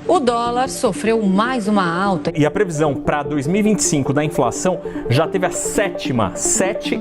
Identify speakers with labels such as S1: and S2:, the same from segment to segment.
S1: O dólar sofreu mais uma alta.
S2: E a previsão para 2025 da inflação já teve a sete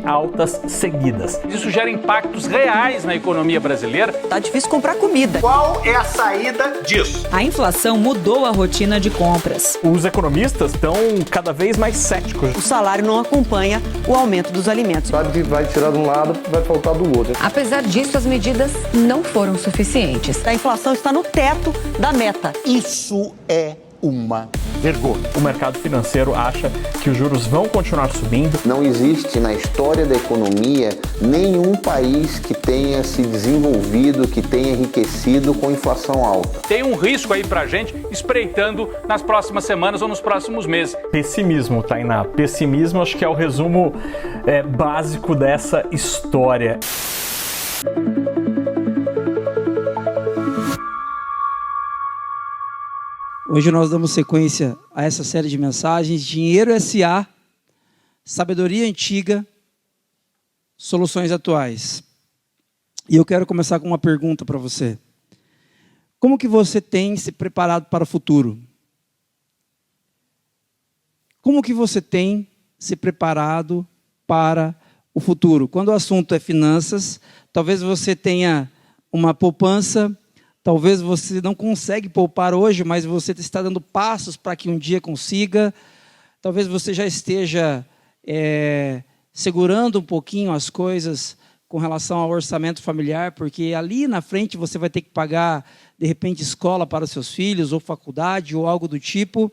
S2: altas seguidas.
S3: Isso gera impactos reais na economia brasileira.
S4: Tá difícil comprar comida.
S5: Qual é a saída disso?
S6: A inflação mudou a rotina de compras.
S2: Os economistas estão cada vez mais céticos.
S4: O salário não acompanha o aumento dos alimentos.
S7: Sabe que vai tirar de um lado, vai faltar do outro.
S1: Apesar disso, as medidas não foram suficientes.
S4: A inflação está no teto da meta.
S5: Isso é uma vergonha.
S2: O mercado financeiro acha que os juros vão continuar subindo.
S8: Não existe na história da economia nenhum país que tenha se desenvolvido, que tenha enriquecido com inflação alta.
S3: Tem um risco aí pra gente espreitando nas próximas semanas ou nos próximos meses.
S2: Pessimismo, Tainá. Pessimismo acho que é o resumo básico dessa história.
S9: Hoje nós damos sequência a essa série de mensagens, Dinheiro S.A., Sabedoria Antiga, Soluções Atuais. E eu quero começar com uma pergunta para você. Como que você tem se preparado para o futuro? Como que você tem se preparado para o futuro? Quando o assunto é finanças, talvez você tenha uma poupança. Talvez você não consegue poupar hoje, mas você está dando passos para que um dia consiga. Talvez você já esteja segurando um pouquinho as coisas com relação ao orçamento familiar, porque ali na frente você vai ter que pagar, de repente, escola para os seus filhos, ou faculdade, ou algo do tipo.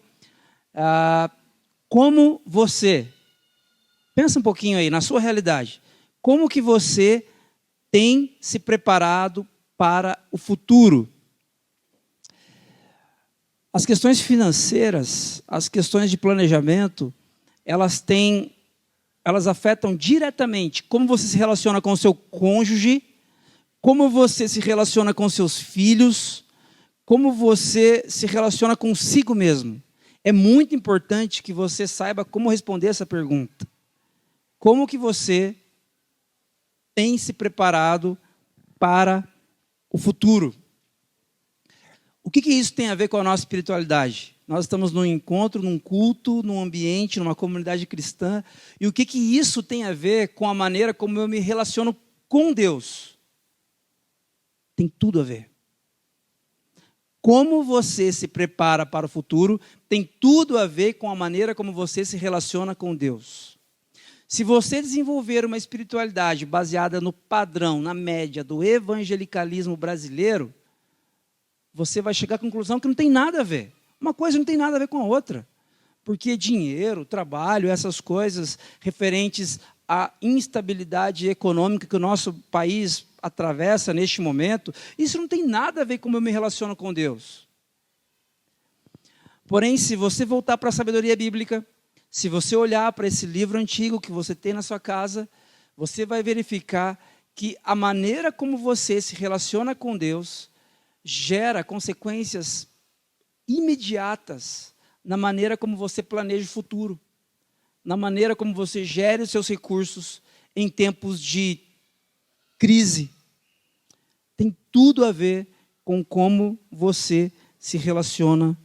S9: Como você, pensa um pouquinho aí, na sua realidade, como que você tem se preparado para o futuro? As questões financeiras, as questões de planejamento, elas afetam diretamente como você se relaciona com o seu cônjuge, como você se relaciona com seus filhos, como você se relaciona consigo mesmo. É muito importante que você saiba como responder essa pergunta. Como que você tem se preparado para o futuro? O que isso tem a ver com a nossa espiritualidade? Nós estamos num encontro, num culto, num ambiente, numa comunidade cristã. E o que isso tem a ver com a maneira como eu me relaciono com Deus? Tem tudo a ver. Como você se prepara para o futuro tem tudo a ver com a maneira como você se relaciona com Deus. Se você desenvolver uma espiritualidade baseada no padrão, na média do evangelicalismo brasileiro, você vai chegar à conclusão que não tem nada a ver. Uma coisa não tem nada a ver com a outra. Porque dinheiro, trabalho, essas coisas referentes à instabilidade econômica que o nosso país atravessa neste momento, isso não tem nada a ver com como eu me relaciono com Deus. Porém, se você voltar para a sabedoria bíblica, se você olhar para esse livro antigo que você tem na sua casa, você vai verificar que a maneira como você se relaciona com Deus gera consequências imediatas na maneira como você planeja o futuro, na maneira como você gere os seus recursos em tempos de crise. Tem tudo a ver com como você se relaciona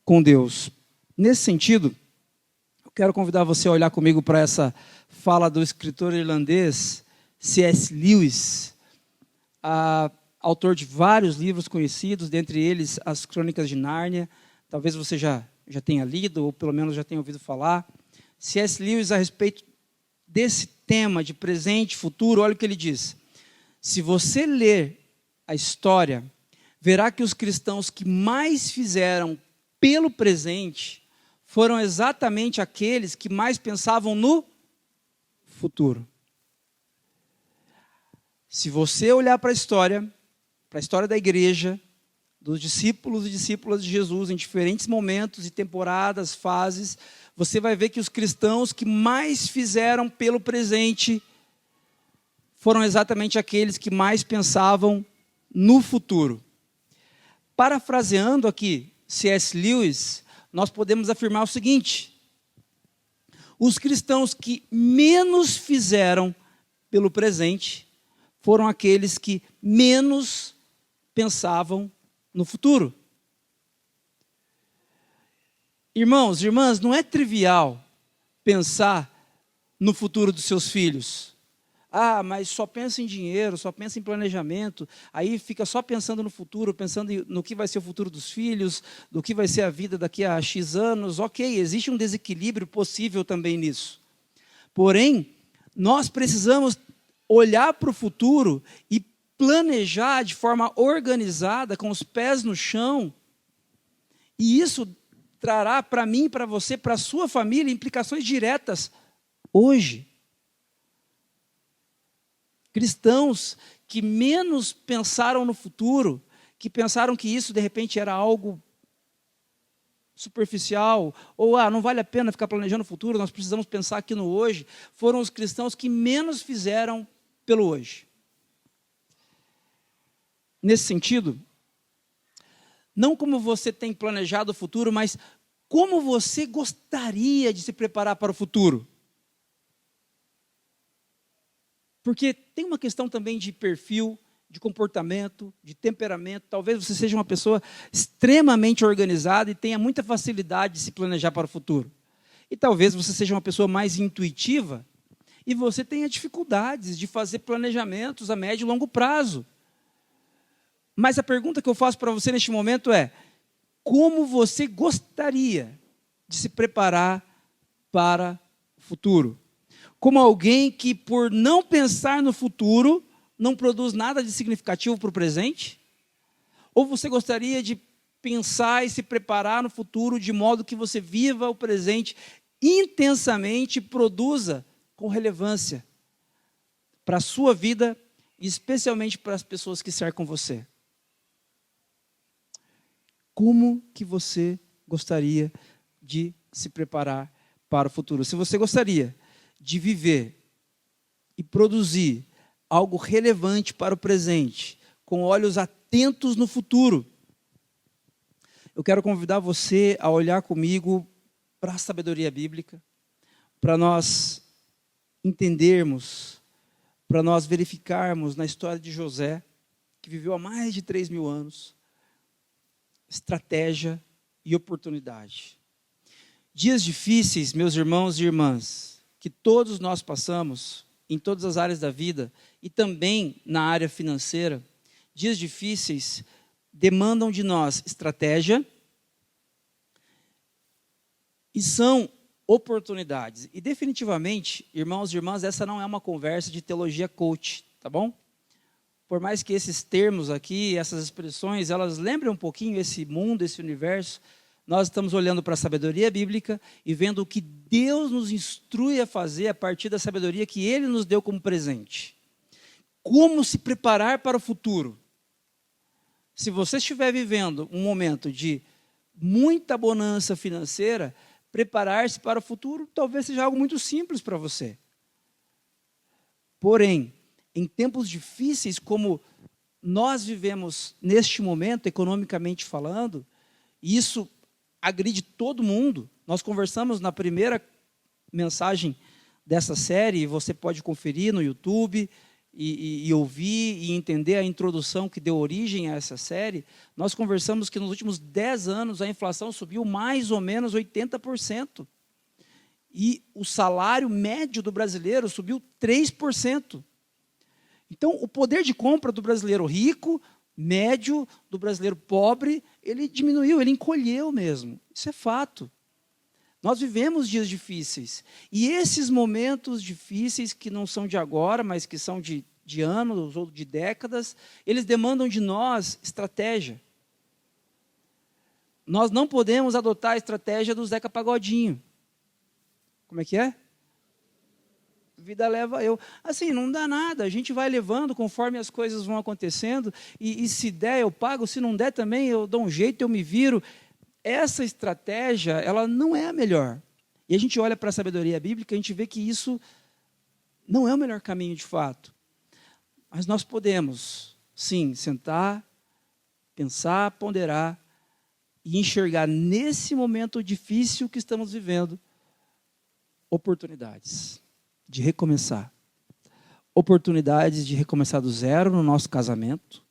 S9: com Deus. Nesse sentido, eu quero convidar você a olhar comigo para essa fala do escritor irlandês C.S. Lewis, autor de vários livros conhecidos, dentre eles As Crônicas de Nárnia. Talvez você já tenha lido, ou pelo menos já tenha ouvido falar. C.S. Lewis, a respeito desse tema de presente e futuro, olha o que ele diz. Se você ler a história, verá que os cristãos que mais fizeram pelo presente foram exatamente aqueles que mais pensavam no futuro. Se você olhar para a história da igreja, dos discípulos e discípulas de Jesus em diferentes momentos e temporadas, fases, você vai ver que os cristãos que mais fizeram pelo presente foram exatamente aqueles que mais pensavam no futuro. Parafraseando aqui C.S. Lewis, nós podemos afirmar o seguinte: os cristãos que menos fizeram pelo presente foram aqueles que menos pensavam no futuro. Irmãos, irmãs, não é trivial pensar no futuro dos seus filhos. Ah, mas só pensa em dinheiro, só pensa em planejamento, aí fica só pensando no futuro, pensando no que vai ser o futuro dos filhos, do que vai ser a vida daqui a X anos. Ok, existe um desequilíbrio possível também nisso. Porém, nós precisamos olhar para o futuro e planejar de forma organizada, com os pés no chão, e isso trará para mim, para você, para a sua família, implicações diretas hoje. Cristãos que menos pensaram no futuro, que pensaram que isso de repente era algo superficial, ou não vale a pena ficar planejando o futuro, nós precisamos pensar aqui no hoje, foram os cristãos que menos fizeram pelo hoje. Nesse sentido, não como você tem planejado o futuro, mas como você gostaria de se preparar para o futuro. Porque tem uma questão também de perfil, de comportamento, de temperamento. Talvez você seja uma pessoa extremamente organizada e tenha muita facilidade de se planejar para o futuro. E talvez você seja uma pessoa mais intuitiva e você tenha dificuldades de fazer planejamentos a médio e longo prazo. Mas a pergunta que eu faço para você neste momento é: como você gostaria de se preparar para o futuro? Como alguém que, por não pensar no futuro, não produz nada de significativo para o presente? Ou você gostaria de pensar e se preparar no futuro de modo que você viva o presente intensamente e produza com relevância para a sua vida e especialmente para as pessoas que cercam você? Como que você gostaria de se preparar para o futuro? Se você gostaria de viver e produzir algo relevante para o presente, com olhos atentos no futuro, eu quero convidar você a olhar comigo para a sabedoria bíblica, para nós entendermos, para nós verificarmos na história de José, que viveu há mais de 3.000 anos, estratégia e oportunidade. Dias difíceis, meus irmãos e irmãs, que todos nós passamos em todas as áreas da vida e também na área financeira, dias difíceis demandam de nós estratégia e são oportunidades. E definitivamente, irmãos e irmãs, essa não é uma conversa de teologia coach, tá bom? Por mais que esses termos aqui, essas expressões, elas lembrem um pouquinho esse mundo, esse universo, nós estamos olhando para a sabedoria bíblica e vendo o que Deus nos instrui a fazer a partir da sabedoria que Ele nos deu como presente. Como se preparar para o futuro? Se você estiver vivendo um momento de muita bonança financeira, preparar-se para o futuro talvez seja algo muito simples para você. Porém, em tempos difíceis como nós vivemos neste momento, economicamente falando, e isso agride todo mundo. Nós conversamos na primeira mensagem dessa série, você pode conferir no YouTube e ouvir e entender a introdução que deu origem a essa série. Nós conversamos que nos últimos 10 anos a inflação subiu mais ou menos 80%. E o salário médio do brasileiro subiu 3%. Então, o poder de compra do brasileiro rico, médio, do brasileiro pobre, ele diminuiu, ele encolheu mesmo. Isso é fato. Nós vivemos dias difíceis. E esses momentos difíceis, que não são de agora, mas que são de anos ou de décadas, eles demandam de nós estratégia. Nós não podemos adotar a estratégia do Zeca Pagodinho. Como é que é? Vida leva eu. Assim, não dá nada, a gente vai levando conforme as coisas vão acontecendo, e se der eu pago, se não der também eu dou um jeito, eu me viro. Essa estratégia, ela não é a melhor. E a gente olha para a sabedoria bíblica, a gente vê que isso não é o melhor caminho de fato. Mas nós podemos, sim, sentar, pensar, ponderar e enxergar nesse momento difícil que estamos vivendo oportunidades de recomeçar. Oportunidades de recomeçar do zero no nosso casamento.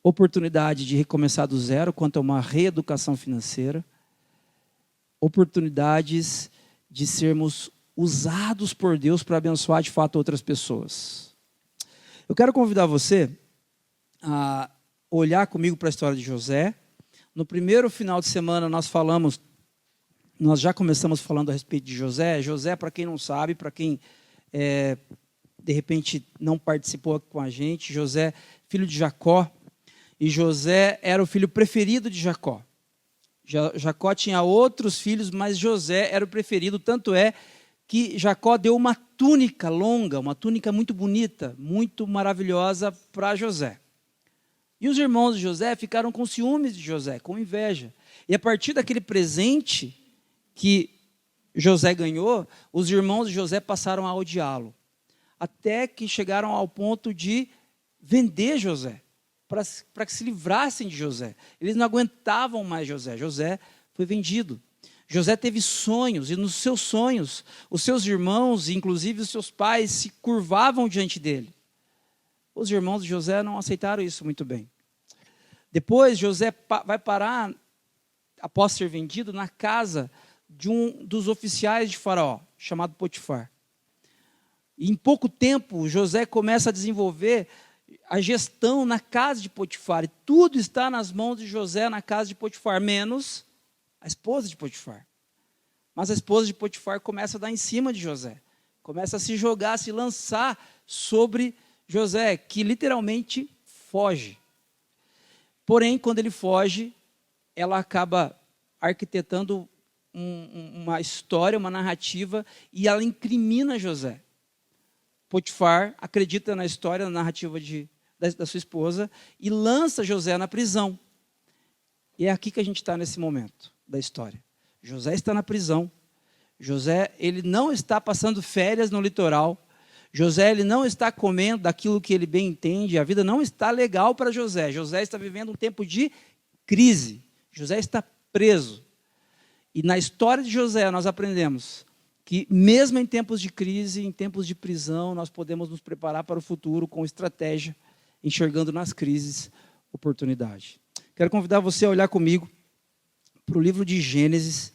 S9: Oportunidade de recomeçar do zero quanto a uma reeducação financeira. oportunidades de sermos usados por Deus para abençoar de fato outras pessoas. Eu quero convidar você a olhar comigo para a história de José. No primeiro final de semana nós já começamos falando a respeito de José. José, para quem não sabe, para quem de repente não participou aqui com a gente, José, filho de Jacó, e José era o filho preferido de Jacó. Jacó tinha outros filhos, mas José era o preferido, tanto é que Jacó deu uma túnica longa, uma túnica muito bonita, muito maravilhosa para José. E os irmãos de José ficaram com ciúmes de José, com inveja. E a partir daquele presente que José ganhou, os irmãos de José passaram a odiá-lo, até que chegaram ao ponto de vender José, para que se livrassem de José. Eles não aguentavam mais José. José foi vendido. José teve sonhos, e nos seus sonhos, os seus irmãos, inclusive os seus pais, se curvavam diante dele. Os irmãos de José não aceitaram isso muito bem. Depois, José vai parar, após ser vendido, na casa de um dos oficiais de Faraó, chamado Potifar. E em pouco tempo, José começa a desenvolver a gestão na casa de Potifar. E tudo está nas mãos de José na casa de Potifar, menos a esposa de Potifar. Mas a esposa de Potifar começa a dar em cima de José. Começa a se jogar, a se lançar sobre José, que literalmente foge. Porém, quando ele foge, ela acaba arquitetando uma história, uma narrativa, e ela incrimina José. Potifar acredita na história, na narrativa da sua esposa, e lança José na prisão. E é aqui que a gente está nesse momento da história. José está na prisão. José, ele não está passando férias no litoral. José, ele não está comendo daquilo que ele bem entende. A vida não está legal para José. José está vivendo um tempo de crise. José está preso. E na história de José nós aprendemos que mesmo em tempos de crise, em tempos de prisão, nós podemos nos preparar para o futuro com estratégia, enxergando nas crises oportunidade. Quero convidar você a olhar comigo para o livro de Gênesis,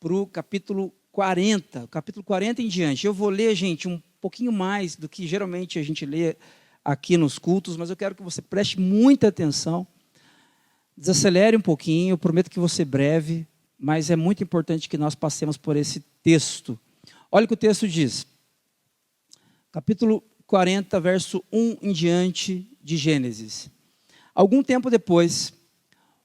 S9: para o capítulo 40, capítulo 40 em diante. Eu vou ler, gente, um pouquinho mais do que geralmente a gente lê aqui nos cultos, mas eu quero que você preste muita atenção, desacelere um pouquinho, eu prometo que vou ser breve, mas é muito importante que nós passemos por esse texto. Olha o que o texto diz. Capítulo 40, verso 1 em diante de Gênesis. Algum tempo depois,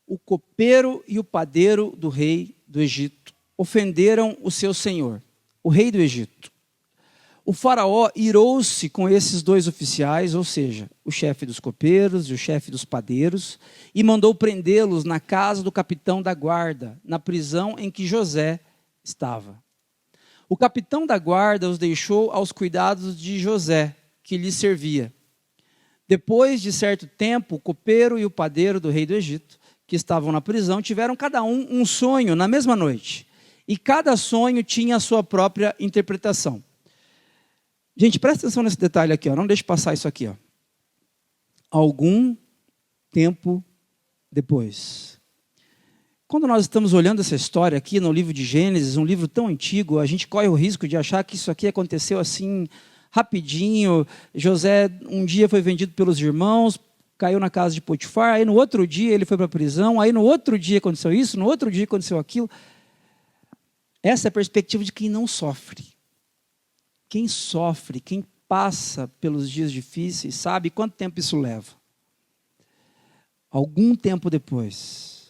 S9: o copeiro e o padeiro do rei do Egito ofenderam o seu senhor, o rei do Egito. O faraó irou-se com esses dois oficiais, ou seja, o chefe dos copeiros e o chefe dos padeiros, e mandou prendê-los na casa do capitão da guarda, na prisão em que José estava. O capitão da guarda os deixou aos cuidados de José, que lhe servia. Depois de certo tempo, o copeiro e o padeiro do rei do Egito, que estavam na prisão, tiveram cada um sonho na mesma noite. E cada sonho tinha a sua própria interpretação. Gente, presta atenção nesse detalhe aqui, ó. Não deixe passar isso aqui. Ó. Algum tempo depois. Quando nós estamos olhando essa história aqui no livro de Gênesis, um livro tão antigo, a gente corre o risco de achar que isso aqui aconteceu assim, rapidinho. José um dia foi vendido pelos irmãos, caiu na casa de Potifar, aí no outro dia ele foi para a prisão, aí no outro dia aconteceu isso, no outro dia aconteceu aquilo. Essa é a perspectiva de quem não sofre. Quem sofre, quem passa pelos dias difíceis, sabe quanto tempo isso leva. Algum tempo depois.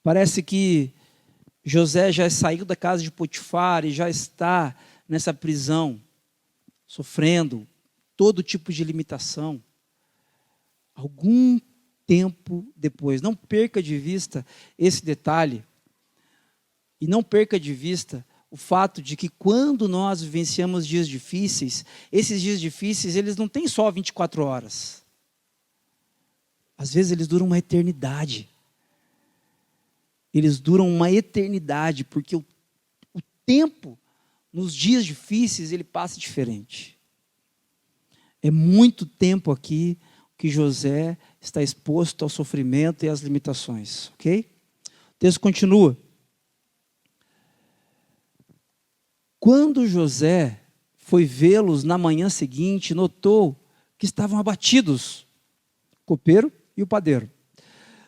S9: Parece que José já saiu da casa de Potifar e já está nessa prisão, sofrendo todo tipo de limitação. Algum tempo depois. Não perca de vista esse detalhe. E não perca de vista o fato de que quando nós vivenciamos dias difíceis, esses dias difíceis, eles não têm só 24 horas. Às vezes eles duram uma eternidade. Eles duram uma eternidade, porque o tempo, nos dias difíceis, ele passa diferente. É muito tempo aqui que José está exposto ao sofrimento e às limitações. Ok? O texto continua. Quando José foi vê-los na manhã seguinte, notou que estavam abatidos, o copeiro e o padeiro.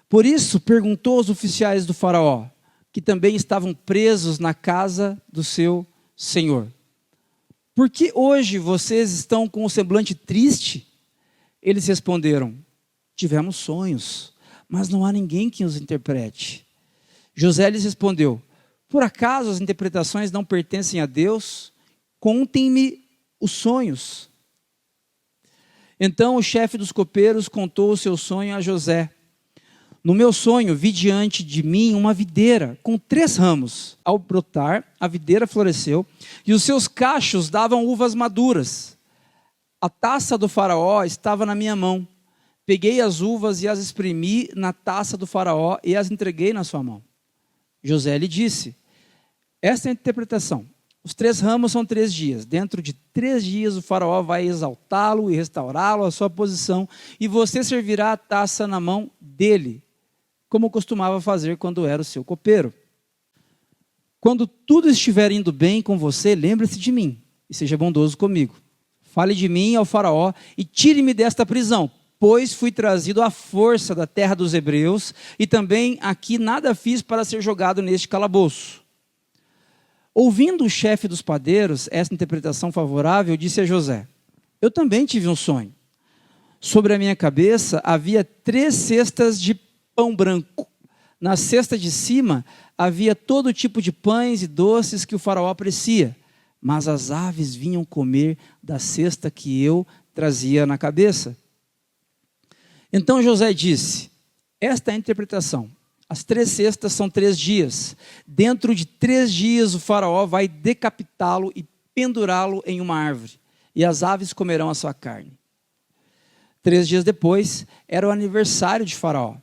S9: Por isso, perguntou aos oficiais do faraó, que também estavam presos na casa do seu senhor: por que hoje vocês estão com o semblante triste? Eles responderam: tivemos sonhos, mas não há ninguém que os interprete. José lhes respondeu: por acaso as interpretações não pertencem a Deus? Contem-me os sonhos. Então o chefe dos copeiros contou o seu sonho a José. No meu sonho, vi diante de mim uma videira com 3 ramos. Ao brotar, a videira floresceu e os seus cachos davam uvas maduras. A taça do faraó estava na minha mão. Peguei as uvas e as espremi na taça do faraó e as entreguei na sua mão. José lhe disse: esta é a interpretação. Os 3 ramos são 3 dias. Dentro de 3 dias o faraó vai exaltá-lo e restaurá-lo à sua posição, e você servirá a taça na mão dele, como costumava fazer quando era o seu copeiro. Quando tudo estiver indo bem com você, lembre-se de mim e seja bondoso comigo. Fale de mim ao faraó e tire-me desta prisão, pois fui trazido à força da terra dos hebreus e também aqui nada fiz para ser jogado neste calabouço. Ouvindo o chefe dos padeiros esta interpretação favorável, disse a José: eu também tive um sonho. Sobre a minha cabeça havia 3 cestas de pão branco. Na cesta de cima havia todo tipo de pães e doces que o faraó aprecia, mas as aves vinham comer da cesta que eu trazia na cabeça. Então José disse: esta é a interpretação. As 3 cestas são 3 dias. Dentro de 3 dias o faraó vai decapitá-lo e pendurá-lo em uma árvore, e as aves comerão a sua carne. 3 dias depois era o aniversário de faraó,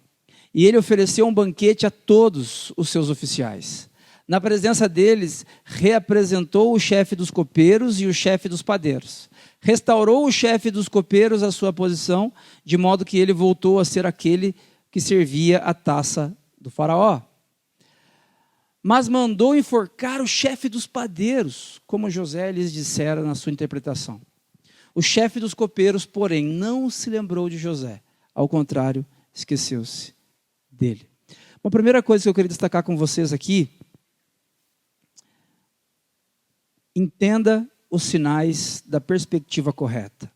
S9: e ele ofereceu um banquete a todos os seus oficiais. Na presença deles, reapresentou o chefe dos copeiros e o chefe dos padeiros. Restaurou o chefe dos copeiros à sua posição, de modo que ele voltou a ser aquele que servia a taça do faraó. Mas mandou enforcar o chefe dos padeiros, como José lhes dissera na sua interpretação. O chefe dos copeiros, porém, não se lembrou de José. Ao contrário, esqueceu-se dele. Uma primeira coisa que eu queria destacar com vocês aqui: entenda os sinais da perspectiva correta.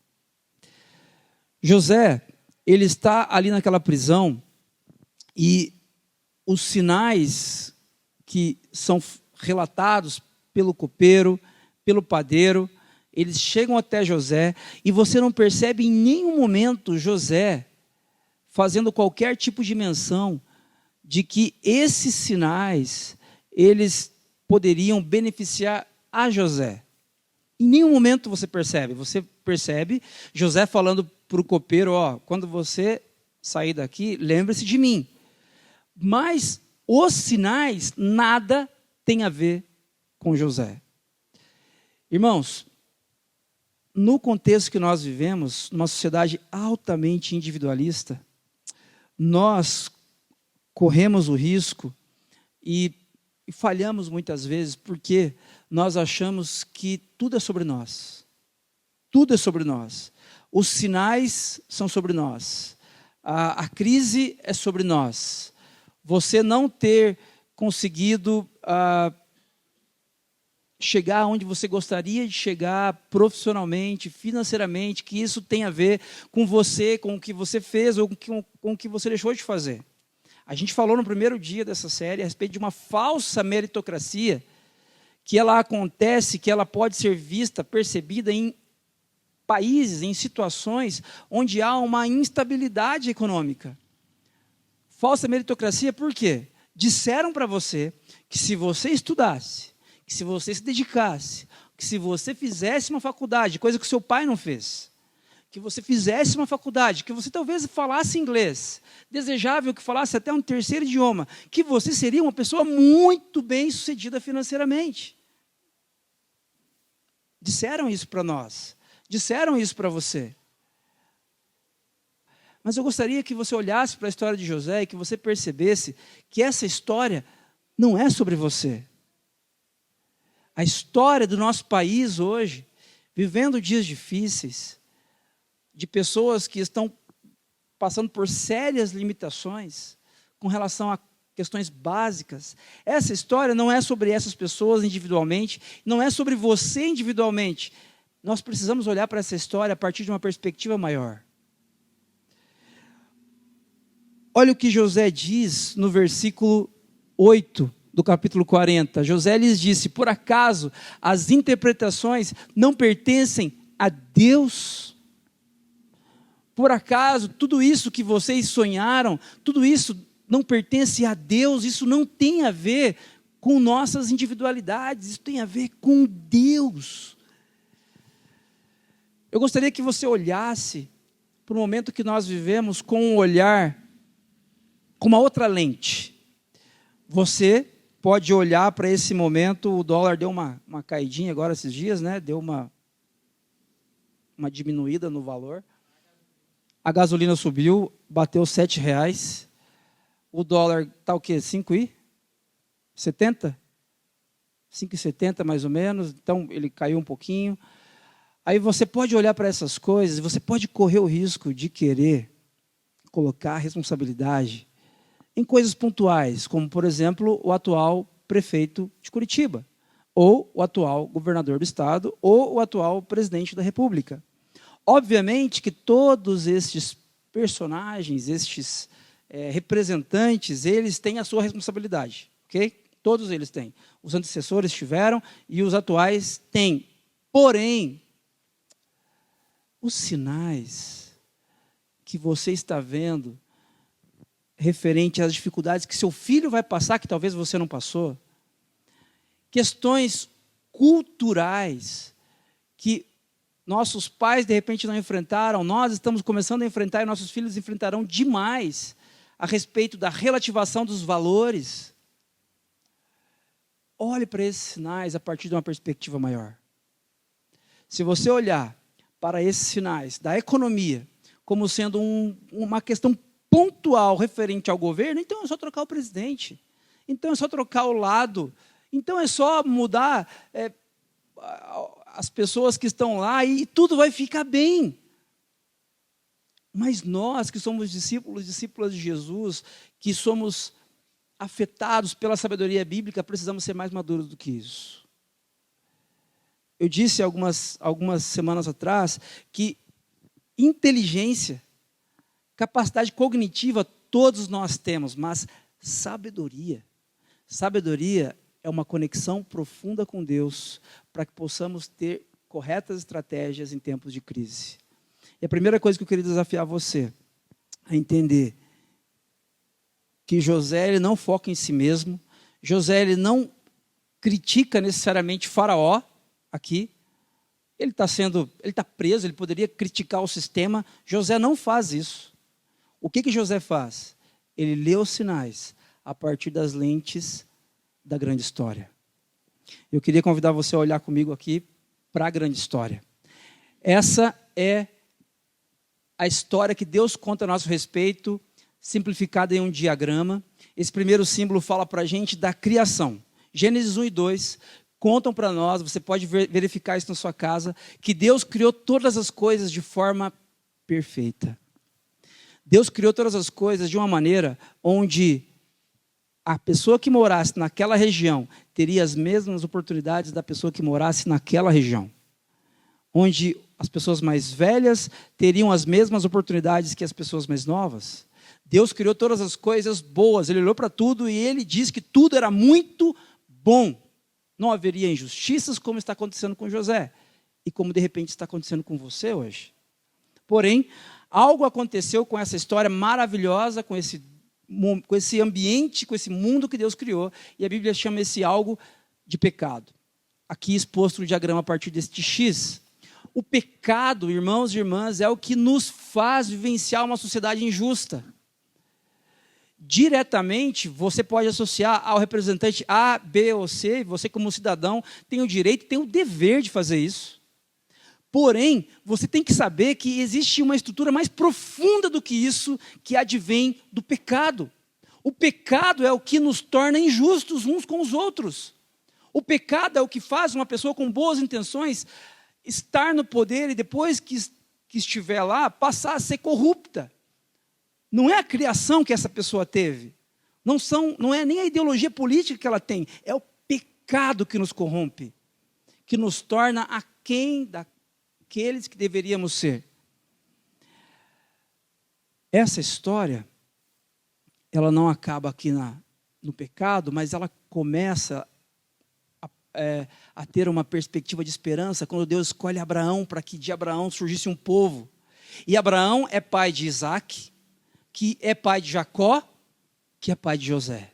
S9: José, ele está ali naquela prisão e os sinais que são relatados pelo copeiro, pelo padeiro, eles chegam até José e você não percebe em nenhum momento José fazendo qualquer tipo de menção de que esses sinais, eles poderiam beneficiar a José. Em nenhum momento você percebe José falando para o copeiro: ó, quando você sair daqui, lembre-se de mim. Mas os sinais nada tem a ver com José. Irmãos, no contexto que nós vivemos, numa sociedade altamente individualista, nós corremos o risco e falhamos muitas vezes porque nós achamos que tudo é sobre nós. Tudo é sobre nós. Os sinais são sobre nós. A crise é sobre nós. Você não ter conseguido chegar onde você gostaria de chegar profissionalmente, financeiramente, que isso tem a ver com você, com o que você fez ou com o que você deixou de fazer. A gente falou no primeiro dia dessa série a respeito de uma falsa meritocracia, que ela acontece, que ela pode ser vista, percebida em países, em situações onde há uma instabilidade econômica. Falsa meritocracia por quê? Disseram para você que se você estudasse, que se você se dedicasse, que se você fizesse uma faculdade, coisa que o seu pai não fez, que você fizesse uma faculdade, que você talvez falasse inglês, desejável que falasse até um 3º idioma, que você seria uma pessoa muito bem sucedida financeiramente. Disseram isso para nós, disseram isso para você. Mas eu gostaria que você olhasse para a história de José e que você percebesse que essa história não é sobre você. A história do nosso país hoje, vivendo dias difíceis, de pessoas que estão passando por sérias limitações com relação a questões básicas. Essa história não é sobre essas pessoas individualmente, não é sobre você individualmente. Nós precisamos olhar para essa história a partir de uma perspectiva maior. Olha o que José diz no versículo 8 do capítulo 40. José lhes disse: por acaso as interpretações não pertencem a Deus? Por acaso tudo isso que vocês sonharam, tudo isso não pertence a Deus? Isso não tem a ver com nossas individualidades, isso tem a ver com Deus. Eu gostaria que você olhasse para o momento que nós vivemos com um olhar, com uma outra lente. Você pode olhar para esse momento, o dólar deu uma caidinha agora esses dias, né? Deu uma diminuída no valor. A gasolina subiu, bateu R$7. O dólar está o quê? 5,70? 5,70 mais ou menos, então ele caiu um pouquinho. Aí você pode olhar para essas coisas, você pode correr o risco de querer colocar a responsabilidade em coisas pontuais, como, por exemplo, o atual prefeito de Curitiba, ou o atual governador do estado, ou o atual presidente da República. Obviamente que todos estes personagens, estes representantes, eles têm a sua responsabilidade, ok? Todos eles têm. Os antecessores tiveram e os atuais têm. Porém, os sinais que você está vendo referente às dificuldades que seu filho vai passar, que talvez você não passou, questões culturais que nossos pais, de repente, não enfrentaram, nós estamos começando a enfrentar e nossos filhos enfrentarão demais a respeito da relativação dos valores. Olhe para esses sinais a partir de uma perspectiva maior. Se você olhar para esses sinais da economia como sendo uma questão pontual referente ao governo, então é só trocar o presidente, então é só trocar o lado, então é só mudar as pessoas que estão lá e tudo vai ficar bem. Mas nós que somos discípulos, discípulas de Jesus, que somos afetados pela sabedoria bíblica, precisamos ser mais maduros do que isso. Eu disse algumas semanas atrás que inteligência, capacidade cognitiva todos nós temos, mas sabedoria é uma conexão profunda com Deus para que possamos ter corretas estratégias em tempos de crise. E a primeira coisa que eu queria desafiar você a entender que José ele não foca em si mesmo, José ele não critica necessariamente Faraó aqui. Ele está preso, ele poderia criticar o sistema. José não faz isso. O que José faz? Ele lê os sinais a partir das lentes da grande história. Eu queria convidar você a olhar comigo aqui para a grande história. Essa é a história que Deus conta a nosso respeito, simplificada em um diagrama. Esse primeiro símbolo fala para a gente da criação. Gênesis 1 e 2 contam para nós, você pode verificar isso na sua casa, que Deus criou todas as coisas de forma perfeita. Deus criou todas as coisas de uma maneira onde a pessoa que morasse naquela região teria as mesmas oportunidades da pessoa que morasse naquela região. Onde as pessoas mais velhas teriam as mesmas oportunidades que as pessoas mais novas. Deus criou todas as coisas boas, Ele olhou para tudo e Ele disse que tudo era muito bom. Não haveria injustiças como está acontecendo com José e como de repente está acontecendo com você hoje. Porém, algo aconteceu com essa história maravilhosa, com esse ambiente, com esse mundo que Deus criou, e a Bíblia chama esse algo de pecado. Aqui exposto no diagrama a partir deste X. O pecado, irmãos e irmãs, é o que nos faz vivenciar uma sociedade injusta. Diretamente, você pode associar ao representante A, B ou C, você como cidadão tem o direito, tem o dever de fazer isso. Porém, você tem que saber que existe uma estrutura mais profunda do que isso, que advém do pecado. O pecado é o que nos torna injustos uns com os outros. O pecado é o que faz uma pessoa com boas intenções estar no poder e depois que estiver lá, passar a ser corrupta. Não é a criação que essa pessoa teve. Não é nem a ideologia política que ela tem. É o pecado que nos corrompe, que nos torna aquém daqueles que deveríamos ser. Essa história, ela não acaba aqui no pecado, mas ela começa a ter uma perspectiva de esperança quando Deus escolhe Abraão para que de Abraão surgisse um povo. E Abraão é pai de Isaac, que é pai de Jacó, que é pai de José.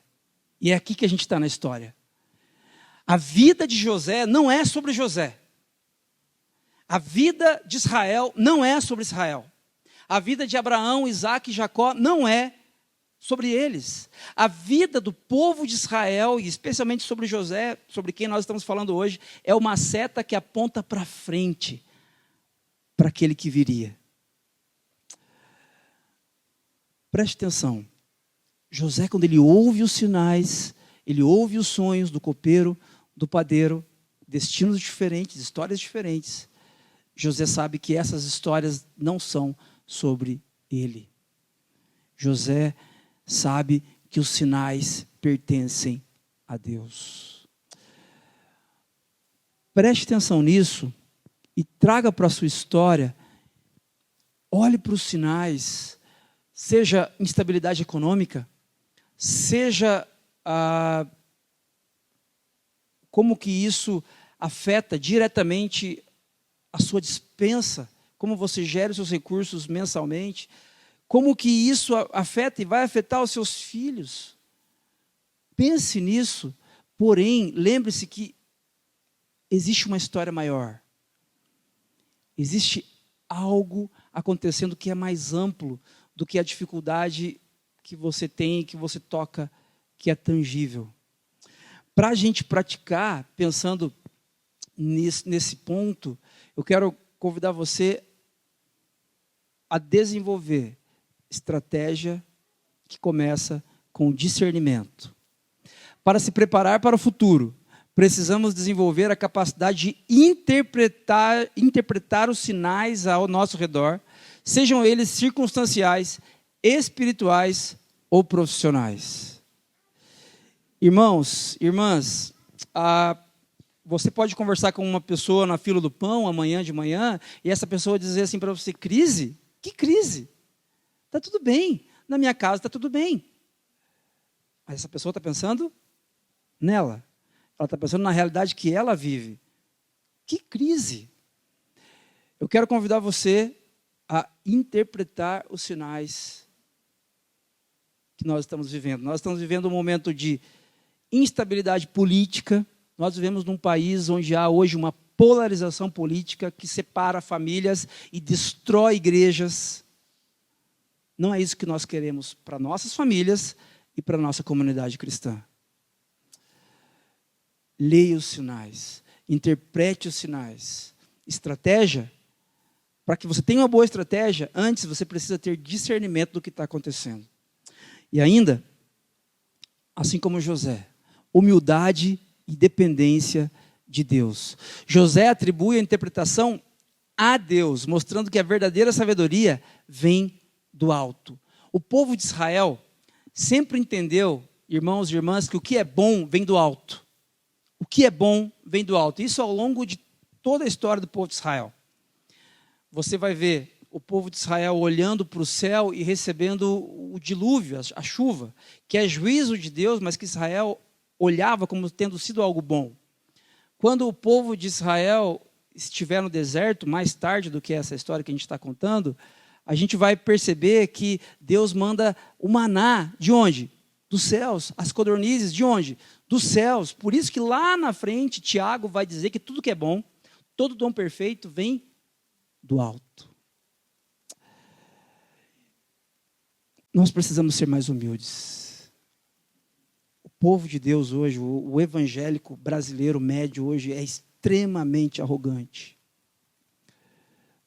S9: E é aqui que a gente está na história. A vida de José não é sobre José. A vida de Israel não é sobre Israel. A vida de Abraão, Isaac e Jacó não é sobre eles. A vida do povo de Israel, e especialmente sobre José, sobre quem nós estamos falando hoje, é uma seta que aponta para frente, para aquele que viria. Preste atenção. José, quando ele ouve os sinais, ele ouve os sonhos do copeiro, do padeiro, destinos diferentes, histórias diferentes, José sabe que essas histórias não são sobre ele. José sabe que os sinais pertencem a Deus. Preste atenção nisso e traga para a sua história, olhe para os sinais, seja instabilidade econômica, seja como que isso afeta diretamente a sua despensa, como você gera os seus recursos mensalmente, como que isso afeta e vai afetar os seus filhos. Pense nisso, porém, lembre-se que existe uma história maior. Existe algo acontecendo que é mais amplo do que a dificuldade que você tem, que você toca, que é tangível. Para a gente praticar, pensando nesse ponto, eu quero convidar você a desenvolver estratégia que começa com discernimento. Para se preparar para o futuro, precisamos desenvolver a capacidade de interpretar os sinais ao nosso redor, sejam eles circunstanciais, espirituais ou profissionais. Irmãos, irmãs, você pode conversar com uma pessoa na fila do pão amanhã de manhã e essa pessoa dizer assim para você, crise? Que crise? Está tudo bem, na minha casa está tudo bem. Mas essa pessoa está pensando nela. Ela está pensando na realidade que ela vive. Que crise? Eu quero convidar você a interpretar os sinais que nós estamos vivendo. Nós estamos vivendo um momento de instabilidade política. Nós vivemos num país onde há hoje uma polarização política que separa famílias e destrói igrejas. Não é isso que nós queremos para nossas famílias e para a nossa comunidade cristã. Leia os sinais, interprete os sinais. Estratégia, para que você tenha uma boa estratégia, antes você precisa ter discernimento do que está acontecendo. E ainda, assim como José, humildade e dependência de Deus. José atribui a interpretação a Deus, mostrando que a verdadeira sabedoria vem do alto. O povo de Israel sempre entendeu, irmãos e irmãs, que o que é bom vem do alto. O que é bom vem do alto. Isso ao longo de toda a história do povo de Israel. Você vai ver o povo de Israel olhando para o céu e recebendo o dilúvio, a chuva, que é juízo de Deus, mas que Israel olhava como tendo sido algo bom. Quando o povo de Israel estiver no deserto, mais tarde do que essa história que a gente está contando, a gente vai perceber que Deus manda o maná, de onde? Dos céus. As codornizes, de onde? Dos céus. Por isso que lá na frente, Tiago vai dizer que tudo que é bom, todo dom perfeito vem do alto. Nós precisamos ser mais humildes. O povo de Deus hoje, o evangélico brasileiro médio hoje é extremamente arrogante.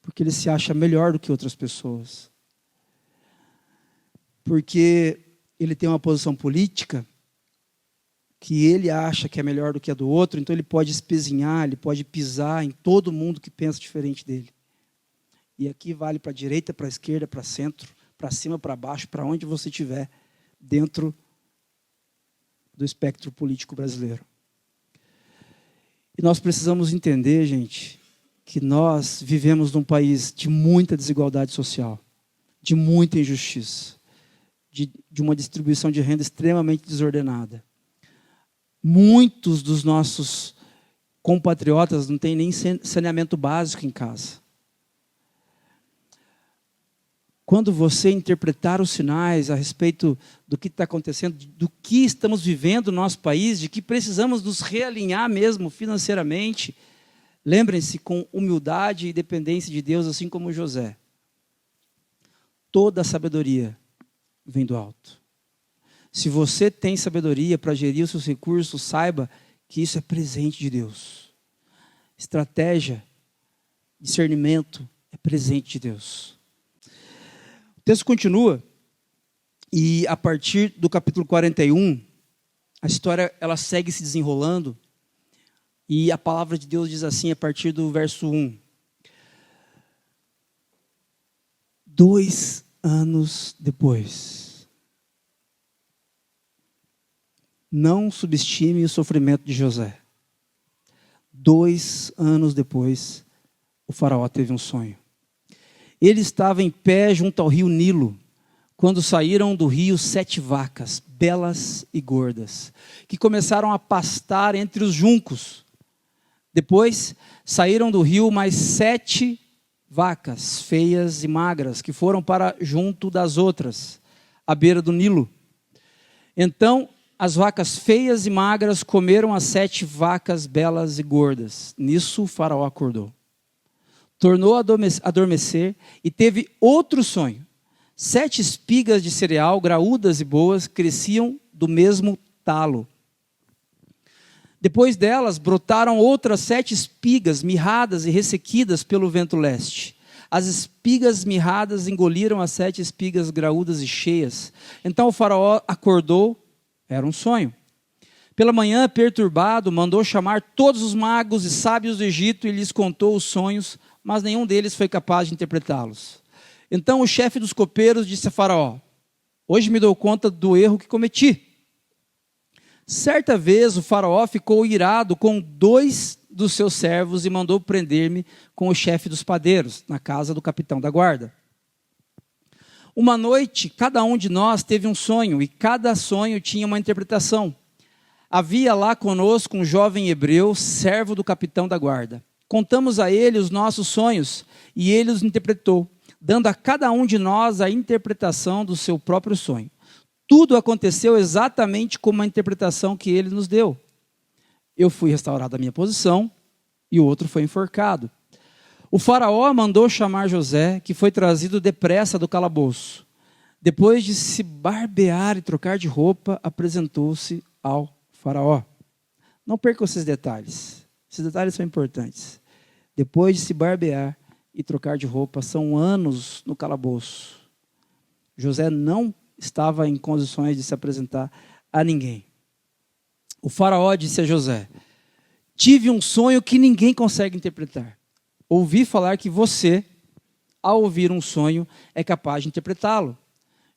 S9: Porque ele se acha melhor do que outras pessoas. Porque ele tem uma posição política que ele acha que é melhor do que a do outro, então ele pode espezinhar, ele pode pisar em todo mundo que pensa diferente dele. E aqui vale para a direita, para a esquerda, para o centro, para cima, para baixo, para onde você estiver, dentro do espectro político brasileiro. E nós precisamos entender, gente, que nós vivemos num país de muita desigualdade social, de muita injustiça, de uma distribuição de renda extremamente desordenada. Muitos dos nossos compatriotas não têm nem saneamento básico em casa. Quando você interpretar os sinais a respeito do que está acontecendo, do que estamos vivendo no nosso país, de que precisamos nos realinhar mesmo financeiramente, lembrem-se, com humildade e dependência de Deus, assim como José. Toda a sabedoria vem do alto. Se você tem sabedoria para gerir os seus recursos, saiba que isso é presente de Deus. Estratégia, discernimento é presente de Deus. O texto continua e a partir do capítulo 41, a história ela segue se desenrolando e a palavra de Deus diz assim a partir do verso 1. 2 anos depois. Não subestime o sofrimento de José. 2 anos depois, o faraó teve um sonho. Ele estava em pé junto ao rio Nilo, quando saíram do rio 7 vacas, belas e gordas, que começaram a pastar entre os juncos. Depois, saíram do rio mais 7 vacas, feias e magras, que foram para junto das outras, à beira do Nilo. Então, as vacas feias e magras comeram as 7 vacas belas e gordas. Nisso o faraó acordou. Tornou a adormecer e teve outro sonho. 7 espigas de cereal, graúdas e boas, cresciam do mesmo talo. Depois delas brotaram outras 7 espigas mirradas e ressequidas pelo vento leste. As espigas mirradas engoliram as 7 espigas graúdas e cheias. Então o faraó acordou. Era um sonho. Pela manhã, perturbado, mandou chamar todos os magos e sábios do Egito e lhes contou os sonhos, mas nenhum deles foi capaz de interpretá-los. Então o chefe dos copeiros disse a Faraó: hoje me dou conta do erro que cometi. Certa vez o Faraó ficou irado com 2 dos seus servos e mandou prender-me com o chefe dos padeiros, na casa do capitão da guarda. Uma noite, cada um de nós teve um sonho, e cada sonho tinha uma interpretação. Havia lá conosco um jovem hebreu, servo do capitão da guarda. Contamos a ele os nossos sonhos, e ele os interpretou, dando a cada um de nós a interpretação do seu próprio sonho. Tudo aconteceu exatamente como a interpretação que ele nos deu. Eu fui restaurado à minha posição, e o outro foi enforcado. O faraó mandou chamar José, que foi trazido depressa do calabouço. Depois de se barbear e trocar de roupa, apresentou-se ao faraó. Não perca esses detalhes. Esses detalhes são importantes. Depois de se barbear e trocar de roupa, são anos no calabouço. José não estava em condições de se apresentar a ninguém. O faraó disse a José: tive um sonho que ninguém consegue interpretar. Ouvi falar que você, ao ouvir um sonho, é capaz de interpretá-lo.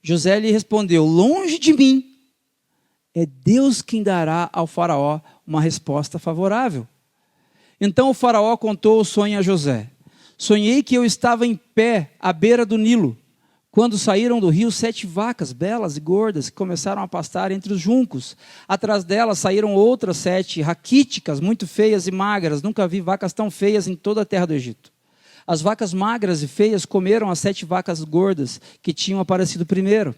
S9: José lhe respondeu: longe de mim. É Deus quem dará ao faraó uma resposta favorável. Então o faraó contou o sonho a José. Sonhei que eu estava em pé à beira do Nilo, quando saíram do rio 7 vacas, belas e gordas, que começaram a pastar entre os juncos. Atrás delas saíram outras 7, raquíticas, muito feias e magras. Nunca vi vacas tão feias em toda a terra do Egito. As vacas magras e feias comeram as 7 vacas gordas que tinham aparecido primeiro.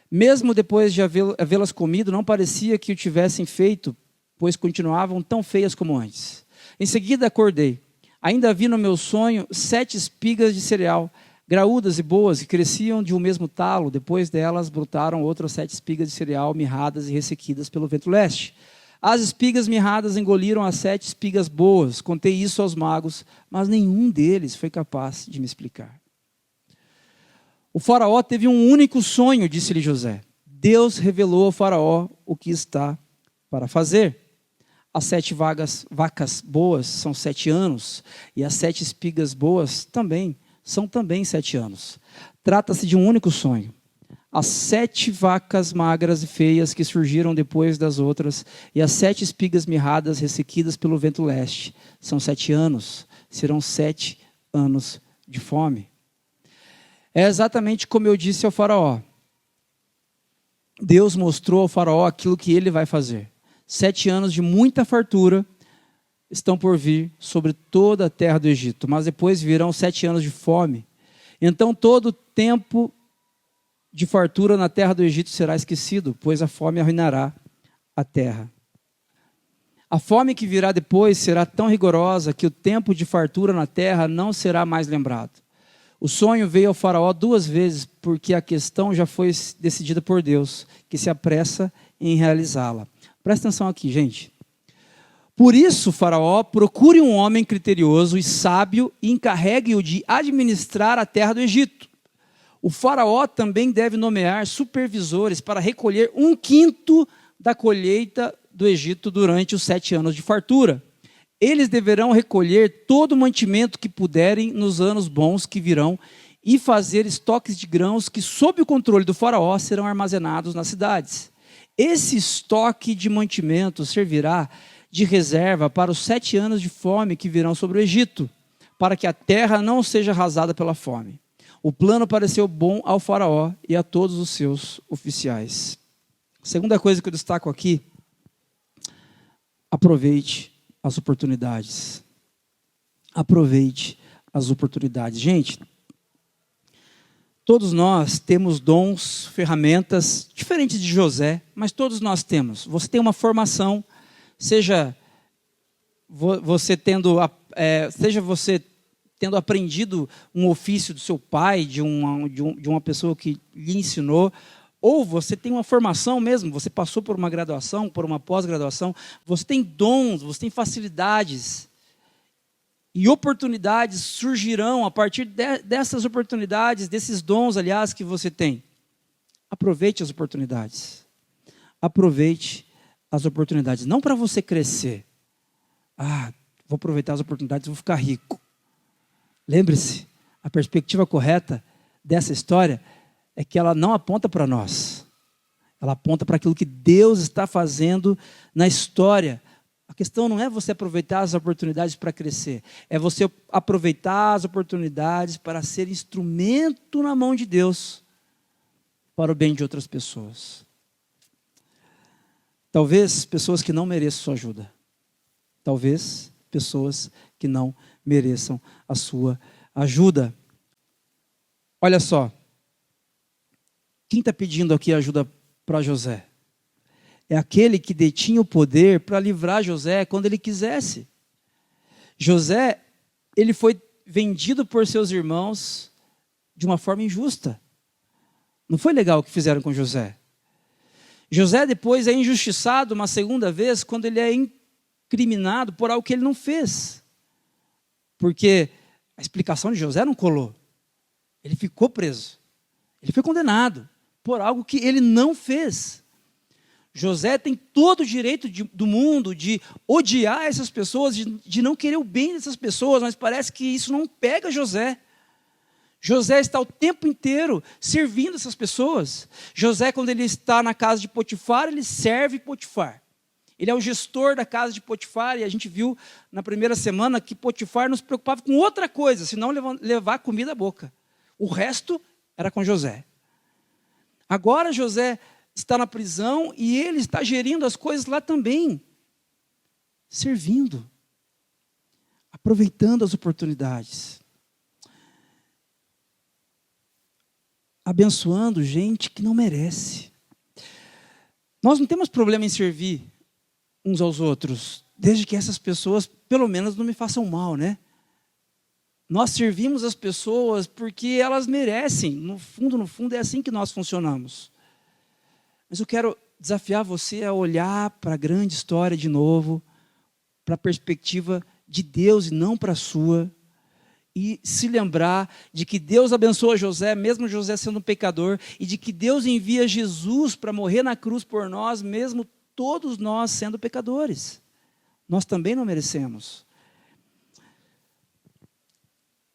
S9: Mesmo depois de havê-las comido, não parecia que o tivessem feito, pois continuavam tão feias como antes. Em seguida acordei. Ainda vi no meu sonho 7 espigas de cereal, graúdas e boas, que cresciam de um mesmo talo. Depois delas brotaram outras 7 espigas de cereal mirradas e ressequidas pelo vento leste. As espigas mirradas engoliram as 7 espigas boas. Contei isso aos magos, mas nenhum deles foi capaz de me explicar. O faraó teve um único sonho, disse-lhe José. Deus revelou ao faraó o que está para fazer. As 7 vacas boas são 7 anos, e as 7 espigas boas são também 7 anos. Trata-se de um único sonho. As 7 vacas magras e feias que surgiram depois das outras, e as 7 espigas mirradas ressequidas pelo vento leste, são 7 anos, serão 7 anos de fome. É exatamente como eu disse ao faraó. Deus mostrou ao faraó aquilo que ele vai fazer. 7 anos de muita fartura estão por vir sobre toda a terra do Egito, mas depois virão 7 anos de fome. Então todo o tempo de fartura na terra do Egito será esquecido, pois a fome arruinará a terra. A fome que virá depois será tão rigorosa que o tempo de fartura na terra não será mais lembrado. O sonho veio ao faraó 2 vezes, porque a questão já foi decidida por Deus, que se apressa em realizá-la. Presta atenção aqui, gente. Por isso, faraó, procure um homem criterioso e sábio e encarregue-o de administrar a terra do Egito. O faraó também deve nomear supervisores para recolher 1/5 da colheita do Egito durante os 7 anos de fartura. Eles deverão recolher todo o mantimento que puderem nos anos bons que virão e fazer estoques de grãos que, sob o controle do faraó, serão armazenados nas cidades. Esse estoque de mantimento servirá de reserva para os 7 anos de fome que virão sobre o Egito, para que a terra não seja arrasada pela fome. O plano pareceu bom ao faraó e a todos os seus oficiais. Segunda coisa que eu destaco aqui, aproveite as oportunidades. Aproveite as oportunidades. Gente, todos nós temos dons, ferramentas, diferentes de José, mas todos nós temos. Você tem uma formação, seja você tendo aprendido um ofício do seu pai, de uma pessoa que lhe ensinou, ou você tem uma formação mesmo, você passou por uma graduação, por uma pós-graduação, você tem dons, você tem facilidades. E oportunidades surgirão a partir dessas oportunidades, desses dons, aliás, que você tem. Aproveite as oportunidades. Aproveite as oportunidades. Não para você crescer. Vou aproveitar as oportunidades e vou ficar rico. Lembre-se, a perspectiva correta dessa história é que ela não aponta para nós. Ela aponta para aquilo que Deus está fazendo na história. A questão não é você aproveitar as oportunidades para crescer. É você aproveitar as oportunidades para ser instrumento na mão de Deus para o bem de outras pessoas. Talvez pessoas que não mereçam sua ajuda. Talvez pessoas que não mereçam a sua ajuda. Olha só. Quem está pedindo aqui ajuda para José? É aquele que detinha o poder para livrar José quando ele quisesse. José, ele foi vendido por seus irmãos de uma forma injusta. Não foi legal o que fizeram com José. José depois é injustiçado uma segunda vez quando ele é incriminado por algo que ele não fez. Porque a explicação de José não colou. Ele ficou preso. Ele foi condenado por algo que ele não fez. José tem todo o direito do mundo de odiar essas pessoas, de não querer o bem dessas pessoas, mas parece que isso não pega José. José está o tempo inteiro servindo essas pessoas. José, quando ele está na casa de Potifar, ele serve Potifar. Ele é o gestor da casa de Potifar, e a gente viu na primeira semana que Potifar não se preocupava com outra coisa, senão levar comida à boca. O resto era com José. Agora José está na prisão e ele está gerindo as coisas lá também. Servindo. Aproveitando as oportunidades. Abençoando gente que não merece. Nós não temos problema em servir uns aos outros, desde que essas pessoas, pelo menos, não me façam mal, né? Nós servimos as pessoas porque elas merecem. No fundo, é assim que nós funcionamos. Mas eu quero desafiar você a olhar para a grande história de novo, para a perspectiva de Deus e não para a sua, e se lembrar de que Deus abençoa José, mesmo José sendo um pecador, e de que Deus envia Jesus para morrer na cruz por nós, mesmo todos nós sendo pecadores. Nós também não merecemos.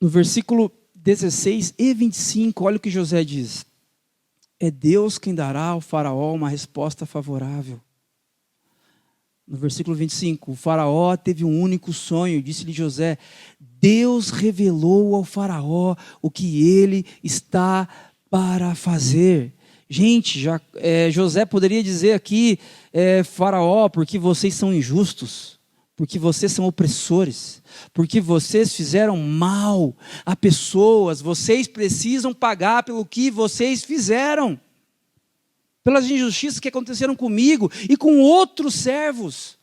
S9: No versículo 16 e 25, olha o que José diz. É Deus quem dará ao faraó uma resposta favorável. No versículo 25, o faraó teve um único sonho, disse-lhe José, Deus revelou ao faraó o que ele está para fazer. Gente, José poderia dizer aqui, faraó, porque vocês são injustos, porque vocês são opressores, porque vocês fizeram mal a pessoas, vocês precisam pagar pelo que vocês fizeram. Pelas injustiças que aconteceram comigo e com outros servos.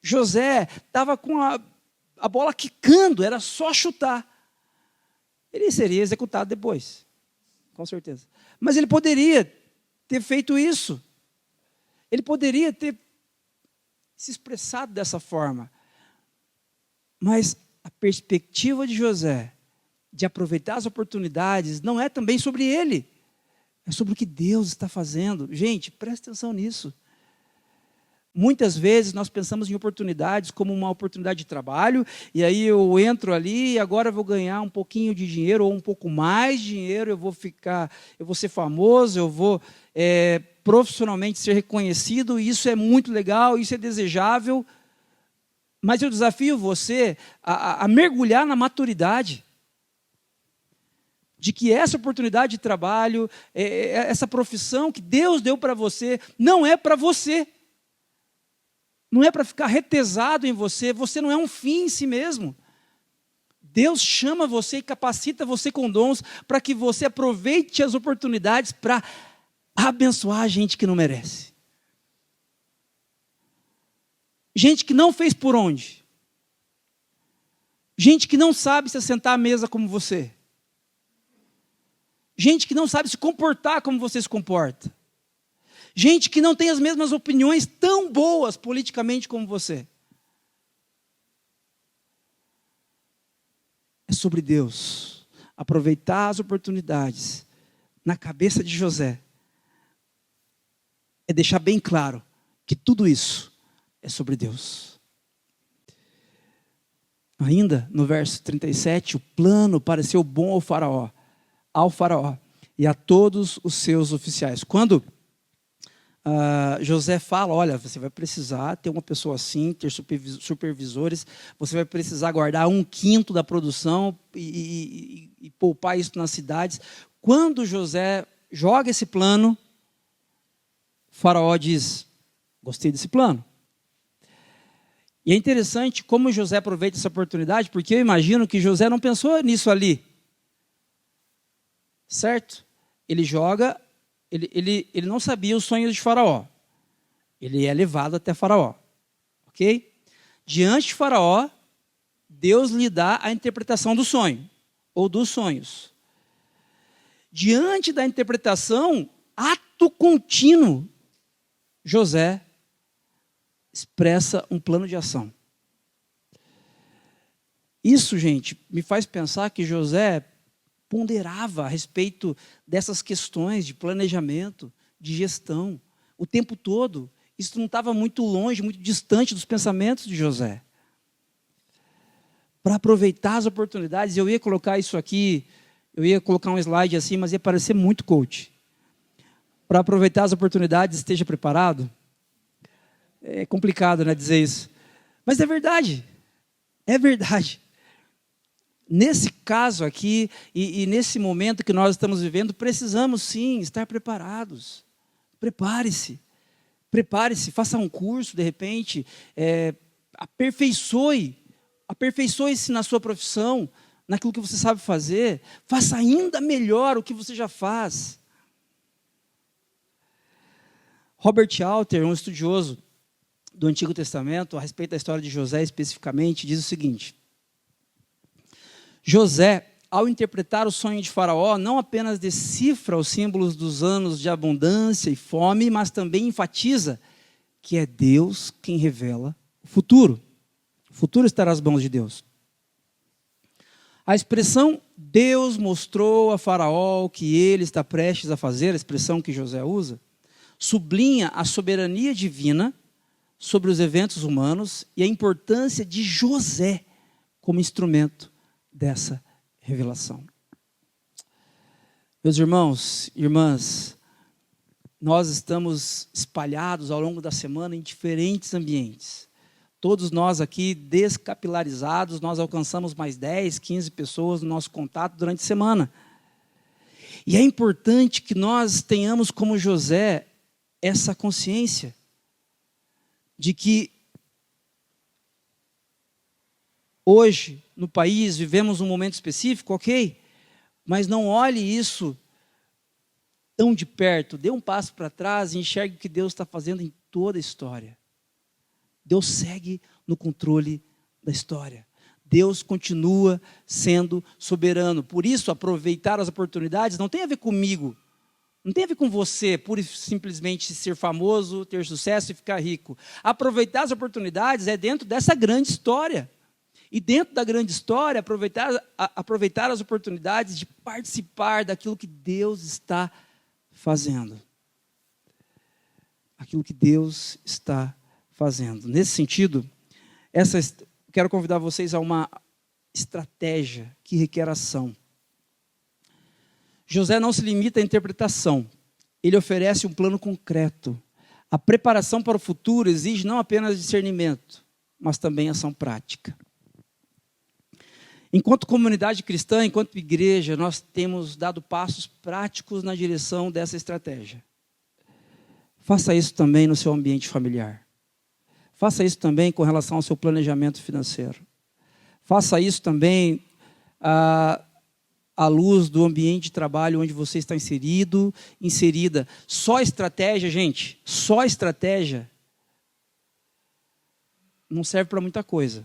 S9: José estava com a bola quicando, era só chutar. Ele seria executado depois, com certeza. Mas ele poderia ter feito isso. Ele poderia ter se expressado dessa forma. Mas a perspectiva de José, de aproveitar as oportunidades, não é também sobre ele. É sobre o que Deus está fazendo. Gente, presta atenção nisso. Muitas vezes nós pensamos em oportunidades como uma oportunidade de trabalho, e aí eu entro ali e agora eu vou ganhar um pouquinho de dinheiro ou um pouco mais de dinheiro, eu vou ser famoso, eu vou profissionalmente ser reconhecido, e isso é muito legal, isso é desejável, mas eu desafio você a mergulhar na maturidade. De que essa oportunidade de trabalho, essa profissão que Deus deu para você, não é para você. Não é para ficar retesado em você, você não é um fim em si mesmo. Deus chama você e capacita você com dons para que você aproveite as oportunidades para abençoar a gente que não merece. Gente que não fez por onde. Gente que não sabe se assentar à mesa como você. Gente que não sabe se comportar como você se comporta. Gente que não tem as mesmas opiniões tão boas politicamente como você. É sobre Deus. Aproveitar as oportunidades. Na cabeça de José. É deixar bem claro que tudo isso é sobre Deus. Ainda no verso 37, o plano pareceu bom ao faraó e a todos os seus oficiais. Quando José fala, olha, você vai precisar ter uma pessoa assim, ter supervisores, você vai precisar guardar 1/5 da produção e poupar isso nas cidades. Quando José joga esse plano, o faraó diz, gostei desse plano. E é interessante como José aproveita essa oportunidade, porque eu imagino que José não pensou nisso ali. Certo? Ele joga, ele não sabia os sonhos de Faraó. Ele é levado até Faraó. Ok? Diante de Faraó, Deus lhe dá a interpretação do sonho, ou dos sonhos. Diante da interpretação, ato contínuo, José expressa um plano de ação. Isso, gente, me faz pensar que José ponderava a respeito dessas questões de planejamento, de gestão, o tempo todo. Isso não estava muito longe, muito distante dos pensamentos de José. Para aproveitar as oportunidades, eu ia colocar isso aqui, eu ia colocar um slide assim, mas ia parecer muito coach. Para aproveitar as oportunidades, esteja preparado. É complicado, né, dizer isso. Mas é verdade. É verdade. Nesse caso aqui, e nesse momento que nós estamos vivendo, precisamos sim estar preparados. Prepare-se. Prepare-se, faça um curso, de repente, aperfeiçoe-se na sua profissão, naquilo que você sabe fazer, faça ainda melhor o que você já faz. Robert Alter, um estudioso do Antigo Testamento, a respeito da história de José especificamente, diz o seguinte: José, ao interpretar o sonho de Faraó, não apenas decifra os símbolos dos anos de abundância e fome, mas também enfatiza que é Deus quem revela o futuro. O futuro estará nas mãos de Deus. A expressão Deus mostrou a Faraó o que ele está prestes a fazer, a expressão que José usa, sublinha a soberania divina sobre os eventos humanos e a importância de José como instrumento dessa revelação. Meus irmãos e irmãs, nós estamos espalhados ao longo da semana em diferentes ambientes. Todos nós aqui descapilarizados, nós alcançamos mais 10, 15 pessoas no nosso contato durante a semana. E é importante que nós tenhamos como José essa consciência de que hoje, no país, vivemos um momento específico, ok? Mas não olhe isso tão de perto. Dê um passo para trás e enxergue o que Deus está fazendo em toda a história. Deus segue no controle da história. Deus continua sendo soberano. Por isso, aproveitar as oportunidades não tem a ver comigo. Não tem a ver com você, pura e simplesmente ser famoso, ter sucesso e ficar rico. Aproveitar as oportunidades é dentro dessa grande história. E dentro da grande história, aproveitar as oportunidades de participar daquilo que Deus está fazendo. Aquilo que Deus está fazendo. Nesse sentido, quero convidar vocês a uma estratégia que requer ação. José não se limita à interpretação, ele oferece um plano concreto. A preparação para o futuro exige não apenas discernimento, mas também ação prática. Enquanto comunidade cristã, enquanto igreja, nós temos dado passos práticos na direção dessa estratégia. Faça isso também no seu ambiente familiar. Faça isso também com relação ao seu planejamento financeiro. Faça isso também à luz do ambiente de trabalho onde você está inserida. Só estratégia, gente, só estratégia não serve para muita coisa.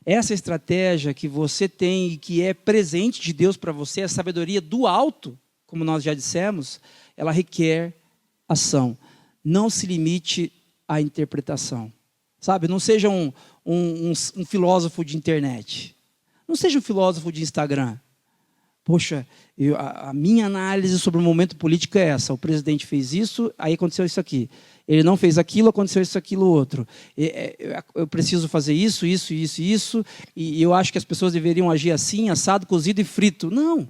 S9: Essa estratégia que você tem e que é presente de Deus para você, a sabedoria do alto, como nós já dissemos, ela requer ação. Não se limite à interpretação. Sabe, não seja um filósofo de internet. Não seja um filósofo de Instagram. Poxa, a minha análise sobre o momento político é essa. O presidente fez isso, aí aconteceu isso aqui. Ele não fez aquilo, aconteceu isso, aquilo, outro. Eu preciso fazer isso, e eu acho que as pessoas deveriam agir assim, assado, cozido e frito. Não.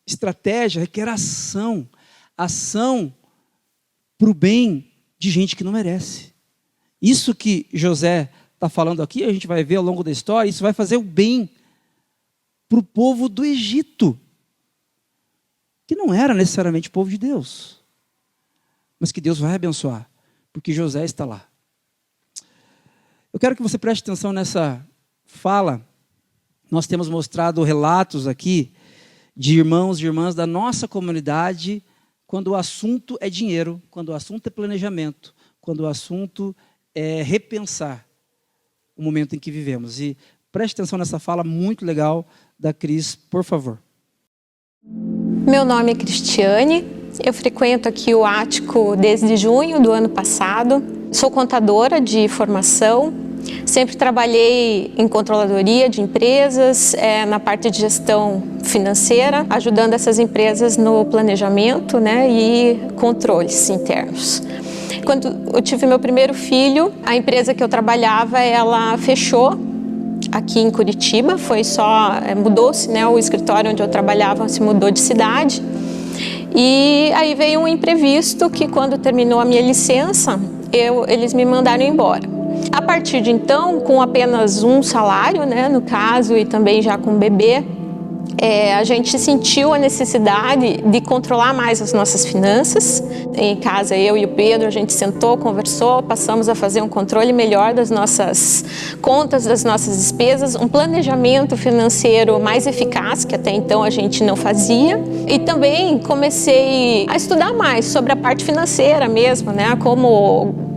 S9: Estratégia requer ação. Ação para o bem de gente que não merece. Isso que José está falando aqui, a gente vai ver ao longo da história, isso vai fazer o bem para o povo do Egito, que não era necessariamente o povo de Deus, mas que Deus vai abençoar, porque José está lá. Eu quero que você preste atenção nessa fala. Nós temos mostrado relatos aqui de irmãos e irmãs da nossa comunidade, quando o assunto é dinheiro, quando o assunto é planejamento, quando o assunto é repensar o momento em que vivemos. E preste atenção nessa fala muito legal da Cris, por favor.
S10: Meu nome é Cristiane, eu frequento aqui o Ático desde junho do ano passado. Sou contadora de formação, sempre trabalhei em controladoria de empresas, na parte de gestão financeira, ajudando essas empresas no planejamento, e controles internos. Quando eu tive meu primeiro filho, a empresa que eu trabalhava, ela fechou aqui em Curitiba, mudou-se, o escritório onde eu trabalhava se mudou de cidade. E aí veio um imprevisto que, quando terminou a minha licença, eles me mandaram embora. A partir de então, com apenas um salário, no caso, e também já com o bebê, a gente sentiu a necessidade de controlar mais as nossas finanças. Em casa, eu e o Pedro, a gente sentou, conversou, passamos a fazer um controle melhor das nossas contas, das nossas despesas, um planejamento financeiro mais eficaz, que até então a gente não fazia. E também comecei a estudar mais sobre a parte financeira mesmo, como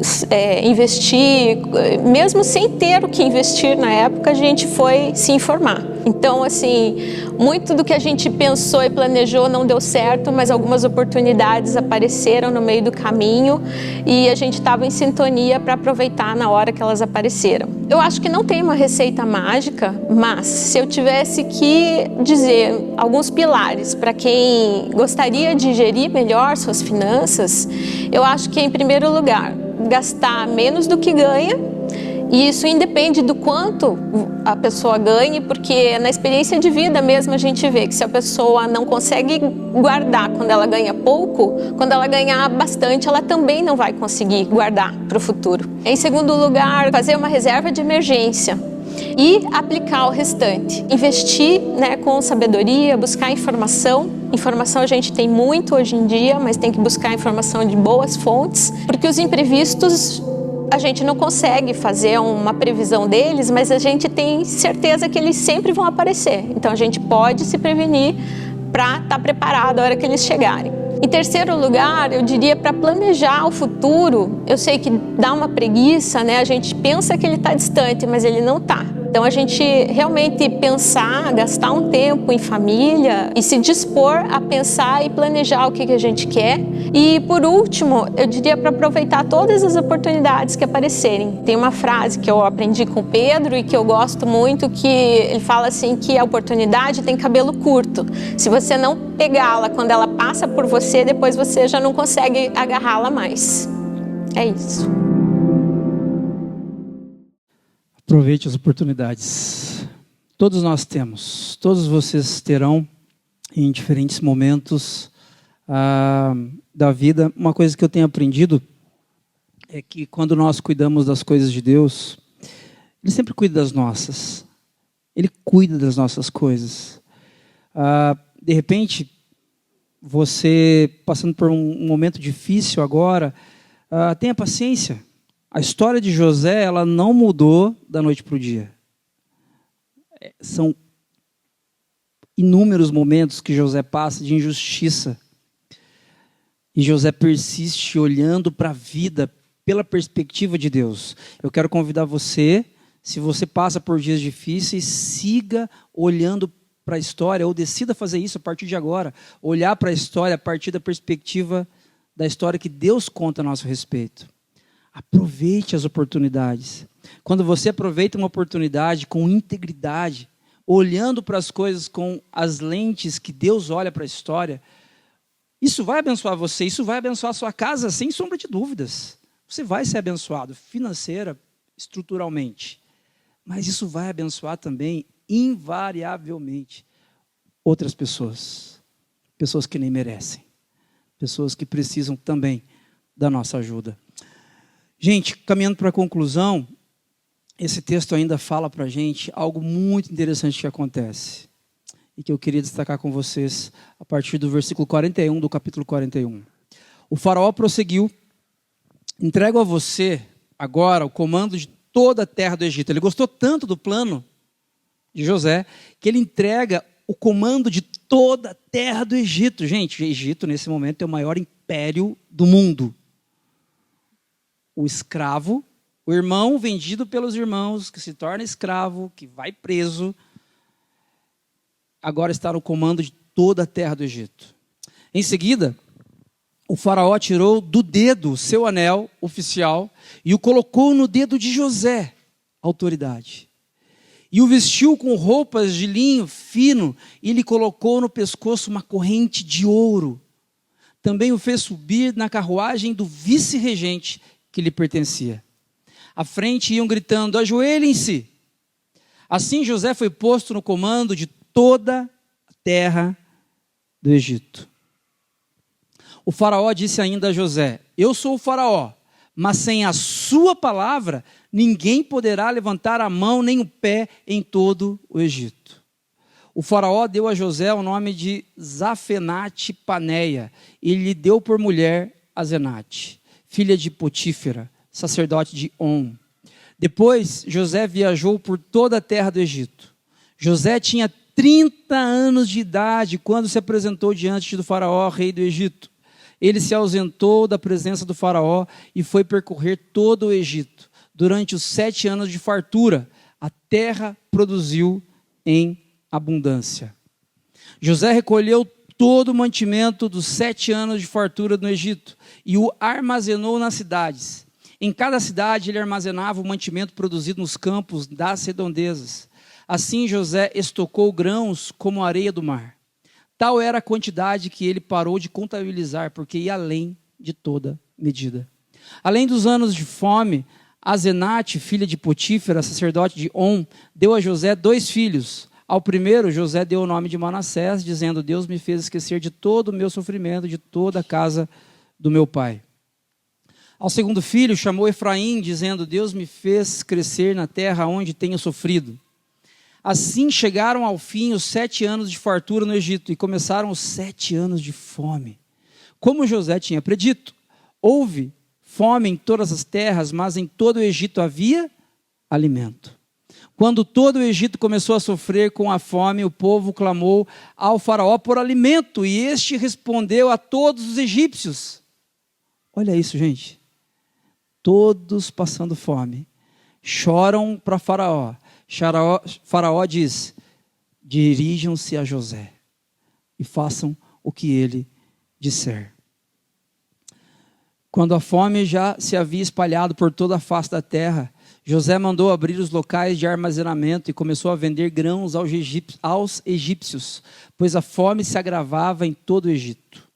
S10: investir, mesmo sem ter o que investir na época, a gente foi se informar. Então, assim, muito do que a gente pensou e planejou não deu certo, mas algumas oportunidades apareceram no meio do caminho e a gente estava em sintonia para aproveitar na hora que elas apareceram. Eu acho que não tem uma receita mágica, mas se eu tivesse que dizer alguns pilares para quem gostaria de gerir melhor suas finanças, eu acho que, em primeiro lugar, gastar menos do que ganha. E isso independe do quanto a pessoa ganhe, porque na experiência de vida mesmo a gente vê que se a pessoa não consegue guardar quando ela ganha pouco, quando ela ganhar bastante, ela também não vai conseguir guardar para o futuro. Em segundo lugar, fazer uma reserva de emergência e aplicar o restante. Investir, com sabedoria, buscar informação. Informação a gente tem muito hoje em dia, mas tem que buscar informação de boas fontes, porque os imprevistos a gente não consegue fazer uma previsão deles, mas a gente tem certeza que eles sempre vão aparecer. Então a gente pode se prevenir para estar preparado a hora que eles chegarem. Em terceiro lugar, eu diria para planejar o futuro. Eu sei que dá uma preguiça, a gente pensa que ele está distante, mas ele não está. Então a gente realmente pensar, gastar um tempo em família e se dispor a pensar e planejar o que a gente quer. E por último, eu diria para aproveitar todas as oportunidades que aparecerem. Tem uma frase que eu aprendi com o Pedro e que eu gosto muito, que ele fala assim que a oportunidade tem cabelo curto. Se você não pegá-la quando ela passa por você, depois você já não consegue agarrá-la mais. É isso.
S9: Aproveite as oportunidades. Todos nós temos, todos vocês terão em diferentes momentos da vida. Uma coisa que eu tenho aprendido é que quando nós cuidamos das coisas de Deus, Ele sempre cuida das nossas. Ele cuida das nossas coisas. De repente, você passando por um momento difícil agora, tenha paciência. A história de José, ela não mudou da noite para o dia. São inúmeros momentos que José passa de injustiça. E José persiste olhando para a vida pela perspectiva de Deus. Eu quero convidar você, se você passa por dias difíceis, siga olhando para a história, ou decida fazer isso a partir de agora. Olhar para a história a partir da perspectiva da história que Deus conta a nosso respeito. Aproveite as oportunidades. Quando você aproveita uma oportunidade com integridade, olhando para as coisas com as lentes que Deus olha para a história, isso vai abençoar você, isso vai abençoar a sua casa, sem sombra de dúvidas. Você vai ser abençoado financeira, estruturalmente. Mas isso vai abençoar também, invariavelmente, outras pessoas. Pessoas que nem merecem. Pessoas que precisam também da nossa ajuda. Gente, caminhando para a conclusão, esse texto ainda fala para a gente algo muito interessante que acontece. E que eu queria destacar com vocês a partir do versículo 41 do capítulo 41. O faraó prosseguiu: entrego a você agora o comando de toda a terra do Egito. Ele gostou tanto do plano de José que ele entrega o comando de toda a terra do Egito. Gente, o Egito nesse momento é o maior império do mundo. O escravo, o irmão vendido pelos irmãos, que se torna escravo, que vai preso, agora está no comando de toda a terra do Egito. Em seguida, o faraó tirou do dedo o seu anel oficial e o colocou no dedo de José, autoridade. E o vestiu com roupas de linho fino e lhe colocou no pescoço uma corrente de ouro. Também o fez subir na carruagem do vice-regente que lhe pertencia. À frente iam gritando: ajoelhem-se. Assim José foi posto no comando de toda a terra do Egito. O faraó disse ainda a José: eu sou o faraó, mas sem a sua palavra ninguém poderá levantar a mão nem o pé em todo o Egito. O faraó deu a José o nome de Zafenate Paneia e lhe deu por mulher Azenate, filha de Potífera, sacerdote de On. Depois José viajou por toda a terra do Egito. José tinha 30 anos de idade quando se apresentou diante do faraó, rei do Egito. ele se ausentou da presença do faraó e foi percorrer todo o Egito. Durante os 7 anos de fartura, a terra produziu em abundância. José recolheu todo o mantimento dos 7 anos de fartura no Egito e o armazenou nas cidades. Em cada cidade ele armazenava o mantimento produzido nos campos das redondezas. Assim José estocou grãos como a areia do mar. Tal era a quantidade que ele parou de contabilizar, porque ia além de toda medida. Além dos anos de fome, Asenate, filha de Potífera, sacerdote de On, deu a José 2 filhos. Ao primeiro, José deu o nome de Manassés, dizendo: Deus me fez esquecer de todo o meu sofrimento, de toda a casa do meu pai. Ao segundo filho, chamou Efraim, dizendo: Deus me fez crescer na terra onde tenho sofrido. Assim chegaram ao fim os 7 anos de fartura no Egito, e começaram os 7 anos de fome. Como José tinha predito, houve fome em todas as terras, mas em todo o Egito havia alimento. Quando todo o Egito começou a sofrer com a fome, o povo clamou ao faraó por alimento, e este respondeu a todos os egípcios. Olha isso, gente. Todos passando fome, choram para Faraó. Faraó diz: dirijam-se a José e façam o que ele disser. Quando a fome já se havia espalhado por toda a face da terra, José mandou abrir os locais de armazenamento e começou a vender grãos aos egípcios, pois a fome se agravava em todo o Egito.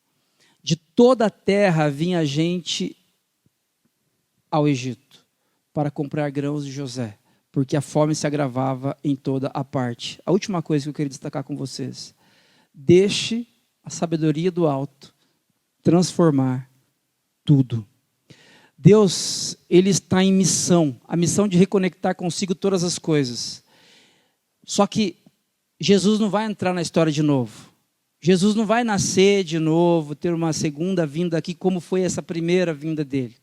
S9: De toda a terra vinha gente ao Egito para comprar grãos de José, porque a fome se agravava em toda a parte. A última coisa que eu queria destacar com vocês: deixe a sabedoria do alto transformar tudo. Deus, ele está em missão, a missão de reconectar consigo todas as coisas. Só que Jesus não vai entrar na história de novo. Jesus não vai nascer de novo, ter uma segunda vinda aqui, como foi essa primeira vinda dele.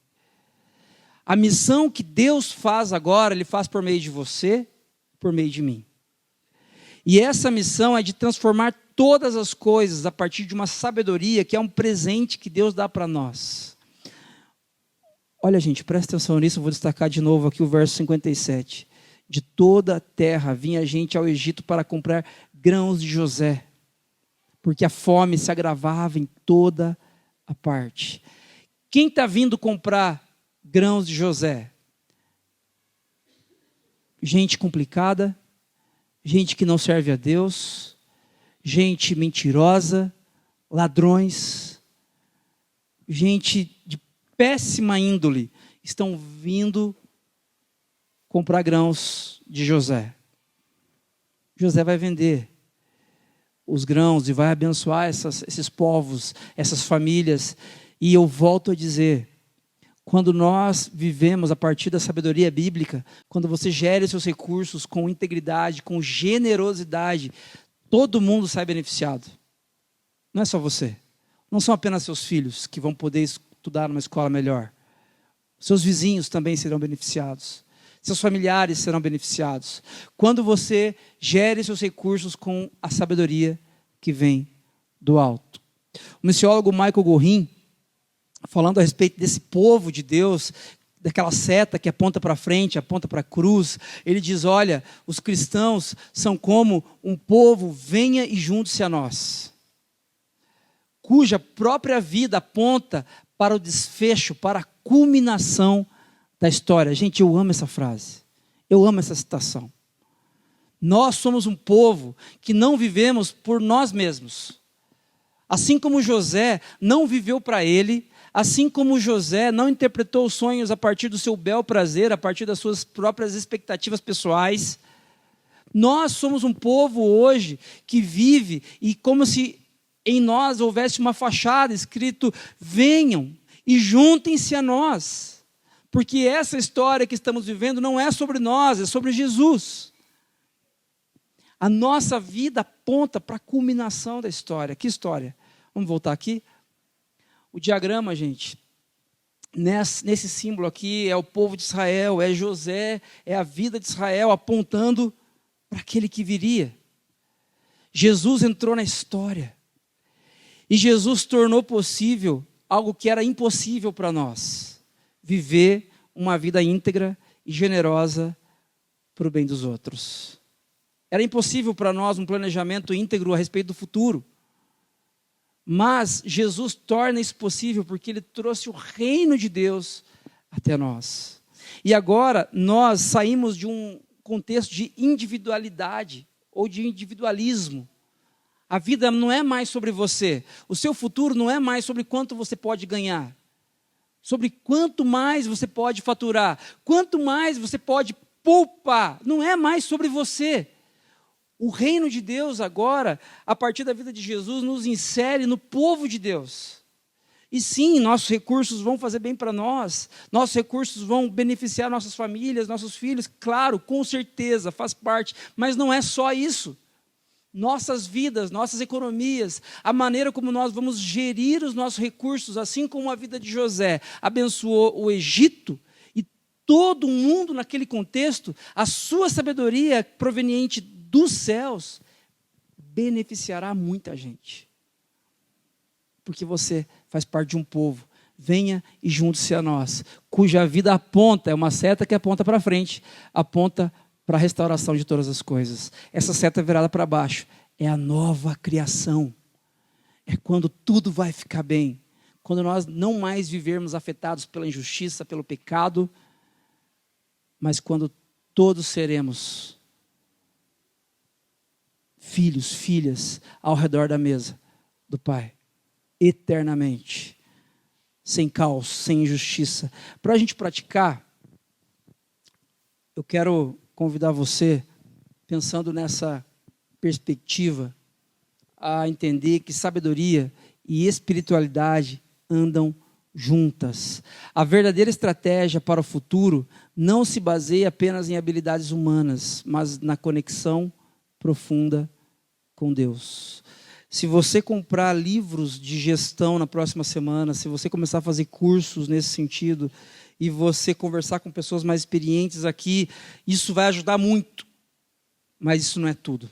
S9: A missão que Deus faz agora, Ele faz por meio de você, por meio de mim. E essa missão é de transformar todas as coisas a partir de uma sabedoria que é um presente que Deus dá para nós. Olha, gente, presta atenção nisso, eu vou destacar de novo aqui o verso 57. De toda a terra vinha gente ao Egito para comprar grãos de José, porque a fome se agravava em toda a parte. Quem está vindo comprar grãos de José? Gente complicada, gente que não serve a Deus, gente mentirosa, ladrões, gente de péssima índole, estão vindo comprar grãos de José. José vai vender os grãos e vai abençoar esses povos, essas famílias. E eu volto a dizer, quando nós vivemos a partir da sabedoria bíblica, quando você gere seus recursos com integridade, com generosidade, todo mundo sai beneficiado. Não é só você. Não são apenas seus filhos que vão poder estudar numa escola melhor. Seus vizinhos também serão beneficiados. Seus familiares serão beneficiados. Quando você gere seus recursos com a sabedoria que vem do alto. O missiólogo Michael Gorin, falando a respeito desse povo de Deus, daquela seta que aponta para frente, aponta para a cruz, ele diz: olha, os cristãos são como um povo, venha e junte-se a nós, cuja própria vida aponta para o desfecho, para a culminação da história. Gente, eu amo essa frase, eu amo essa citação. Nós somos um povo que não vivemos por nós mesmos. Assim como José não viveu para ele, assim como José não interpretou os sonhos a partir do seu bel prazer, a partir das suas próprias expectativas pessoais, nós somos um povo hoje que vive e como se em nós houvesse uma fachada escrito: venham e juntem-se a nós. Porque essa história que estamos vivendo não é sobre nós, é sobre Jesus. A nossa vida aponta para a culminação da história. Que história? Vamos voltar aqui? O diagrama, gente, nesse símbolo aqui é o povo de Israel, é José, é a vida de Israel apontando para aquele que viria. Jesus entrou na história. E Jesus tornou possível algo que era impossível para nós: viver uma vida íntegra e generosa para o bem dos outros. Era impossível para nós um planejamento íntegro a respeito do futuro. Mas Jesus torna isso possível porque Ele trouxe o reino de Deus até nós. E agora nós saímos de um contexto de individualidade ou de individualismo. A vida não é mais sobre você. O seu futuro não é mais sobre quanto você pode ganhar. Sobre quanto mais você pode faturar. Quanto mais você pode poupar. Não é mais sobre você. O reino de Deus agora, a partir da vida de Jesus, nos insere no povo de Deus. E sim, nossos recursos vão fazer bem para nós. Nossos recursos vão beneficiar nossas famílias, nossos filhos. Claro, com certeza, faz parte. Mas não é só isso. Nossas vidas, nossas economias, a maneira como nós vamos gerir os nossos recursos, assim como a vida de José abençoou o Egito e todo mundo naquele contexto, a sua sabedoria proveniente dos céus beneficiará muita gente. Porque você faz parte de um povo. Venha e junte-se a nós, cuja vida aponta, é uma seta que aponta para frente, aponta para a restauração de todas as coisas. Essa seta virada para baixo é a nova criação. É quando tudo vai ficar bem. Quando nós não mais vivermos afetados pela injustiça, pelo pecado, mas quando todos seremos filhos, filhas, ao redor da mesa do Pai, eternamente, sem caos, sem injustiça. Para a gente praticar, eu quero convidar você, pensando nessa perspectiva, a entender que sabedoria e espiritualidade andam juntas. A verdadeira estratégia para o futuro não se baseia apenas em habilidades humanas, mas na conexão profunda com Deus. Se você comprar livros de gestão na próxima semana, se você começar a fazer cursos nesse sentido, e você conversar com pessoas mais experientes aqui, isso vai ajudar muito. Mas isso não é tudo.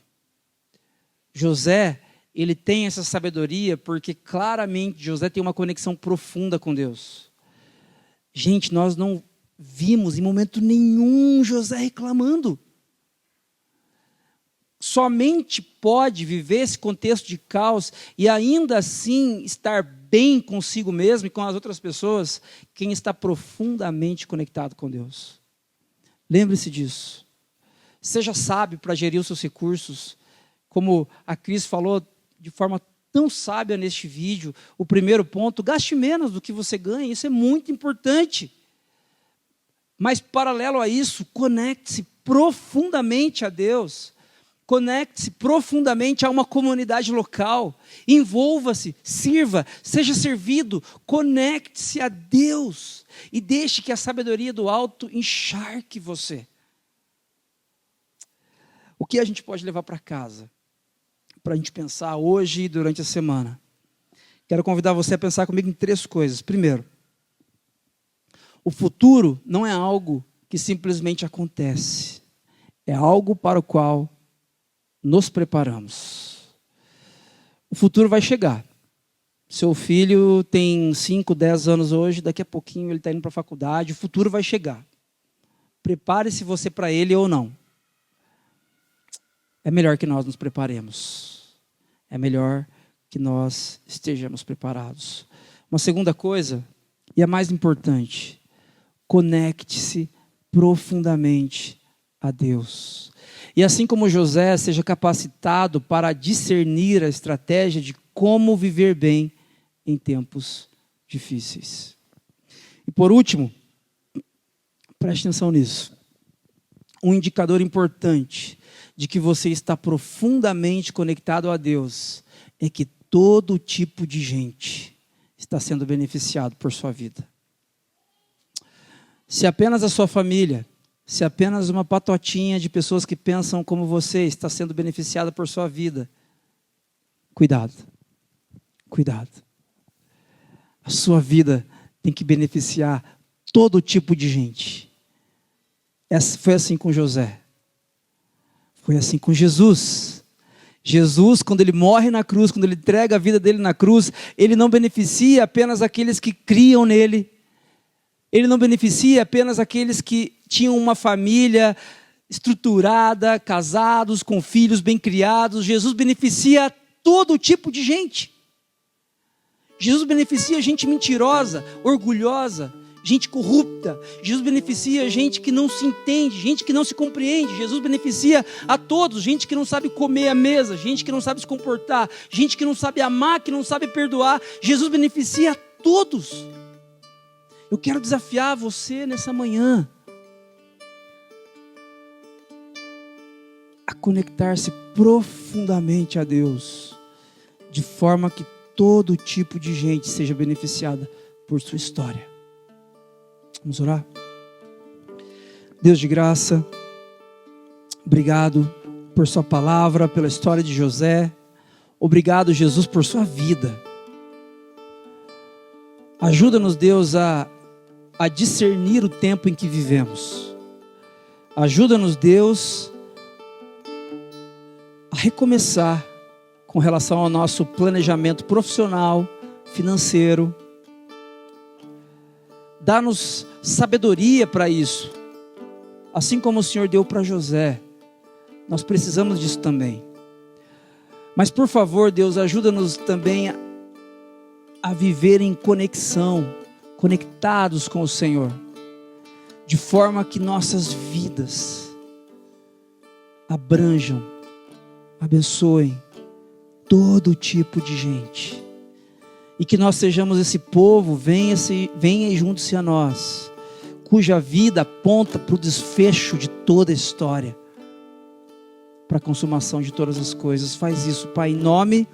S9: José, ele tem essa sabedoria porque claramente José tem uma conexão profunda com Deus. Gente, nós não vimos em momento nenhum José reclamando. Somente pode viver esse contexto de caos e ainda assim estar bem consigo mesmo e com as outras pessoas quem está profundamente conectado com Deus. Lembre-se disso. Seja sábio para gerir os seus recursos. Como a Cris falou de forma tão sábia neste vídeo, o primeiro ponto, gaste menos do que você ganha, isso é muito importante. Mas paralelo a isso, conecte-se profundamente a Deus. Conecte-se profundamente a uma comunidade local. Envolva-se, sirva, seja servido. Conecte-se a Deus. E deixe que a sabedoria do alto encharque você. O que a gente pode levar para casa? Para a gente pensar hoje e durante a semana. Quero convidar você a pensar comigo em 3 coisas. Primeiro, o futuro não é algo que simplesmente acontece. É algo para o qual nos preparamos. O futuro vai chegar. Seu filho tem 5, 10 anos hoje, daqui a pouquinho ele está indo para a faculdade, o futuro vai chegar. Prepare-se você para ele ou não. É melhor que nós nos preparemos. É melhor que nós estejamos preparados. Uma segunda coisa, e a mais importante, conecte-se profundamente a Deus. E assim como José, seja capacitado para discernir a estratégia de como viver bem em tempos difíceis. E por último, preste atenção nisso. Um indicador importante de que você está profundamente conectado a Deus é que todo tipo de gente está sendo beneficiado por sua vida. Se apenas a sua família, se apenas uma patotinha de pessoas que pensam como você está sendo beneficiada por sua vida, cuidado, cuidado. A sua vida tem que beneficiar todo tipo de gente. Foi assim com José. Foi assim com Jesus. Jesus, quando ele morre na cruz, quando ele entrega a vida dele na cruz, ele não beneficia apenas aqueles que criam nele. Ele não beneficia apenas aqueles que tinham uma família estruturada, casados, com filhos bem criados. Jesus beneficia todo tipo de gente. Jesus beneficia gente mentirosa, orgulhosa, gente corrupta. Jesus beneficia gente que não se entende, gente que não se compreende. Jesus beneficia a todos, gente que não sabe comer à mesa, gente que não sabe se comportar, gente que não sabe amar, que não sabe perdoar. Jesus beneficia a todos. Eu quero desafiar você nessa manhã a conectar-se profundamente a Deus, de forma que todo tipo de gente seja beneficiada por sua história. Vamos orar? Deus de graça, obrigado por sua palavra, pela história de José. Obrigado, Jesus, por sua vida. Ajuda-nos, Deus, a discernir o tempo em que vivemos. Ajuda-nos, Deus, a recomeçar com relação ao nosso planejamento profissional, financeiro. Dá-nos sabedoria para isso. Assim como o Senhor deu para José, nós precisamos disso também. Mas por favor, Deus, ajuda-nos também a viver em conexão, conectados com o Senhor, de forma que nossas vidas abranjam, abençoem todo tipo de gente, e que nós sejamos esse povo, venha e junte-se a nós, cuja vida aponta para o desfecho de toda a história, para a consumação de todas as coisas. Faz isso, Pai, em nome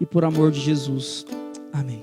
S9: e por amor de Jesus. Amém.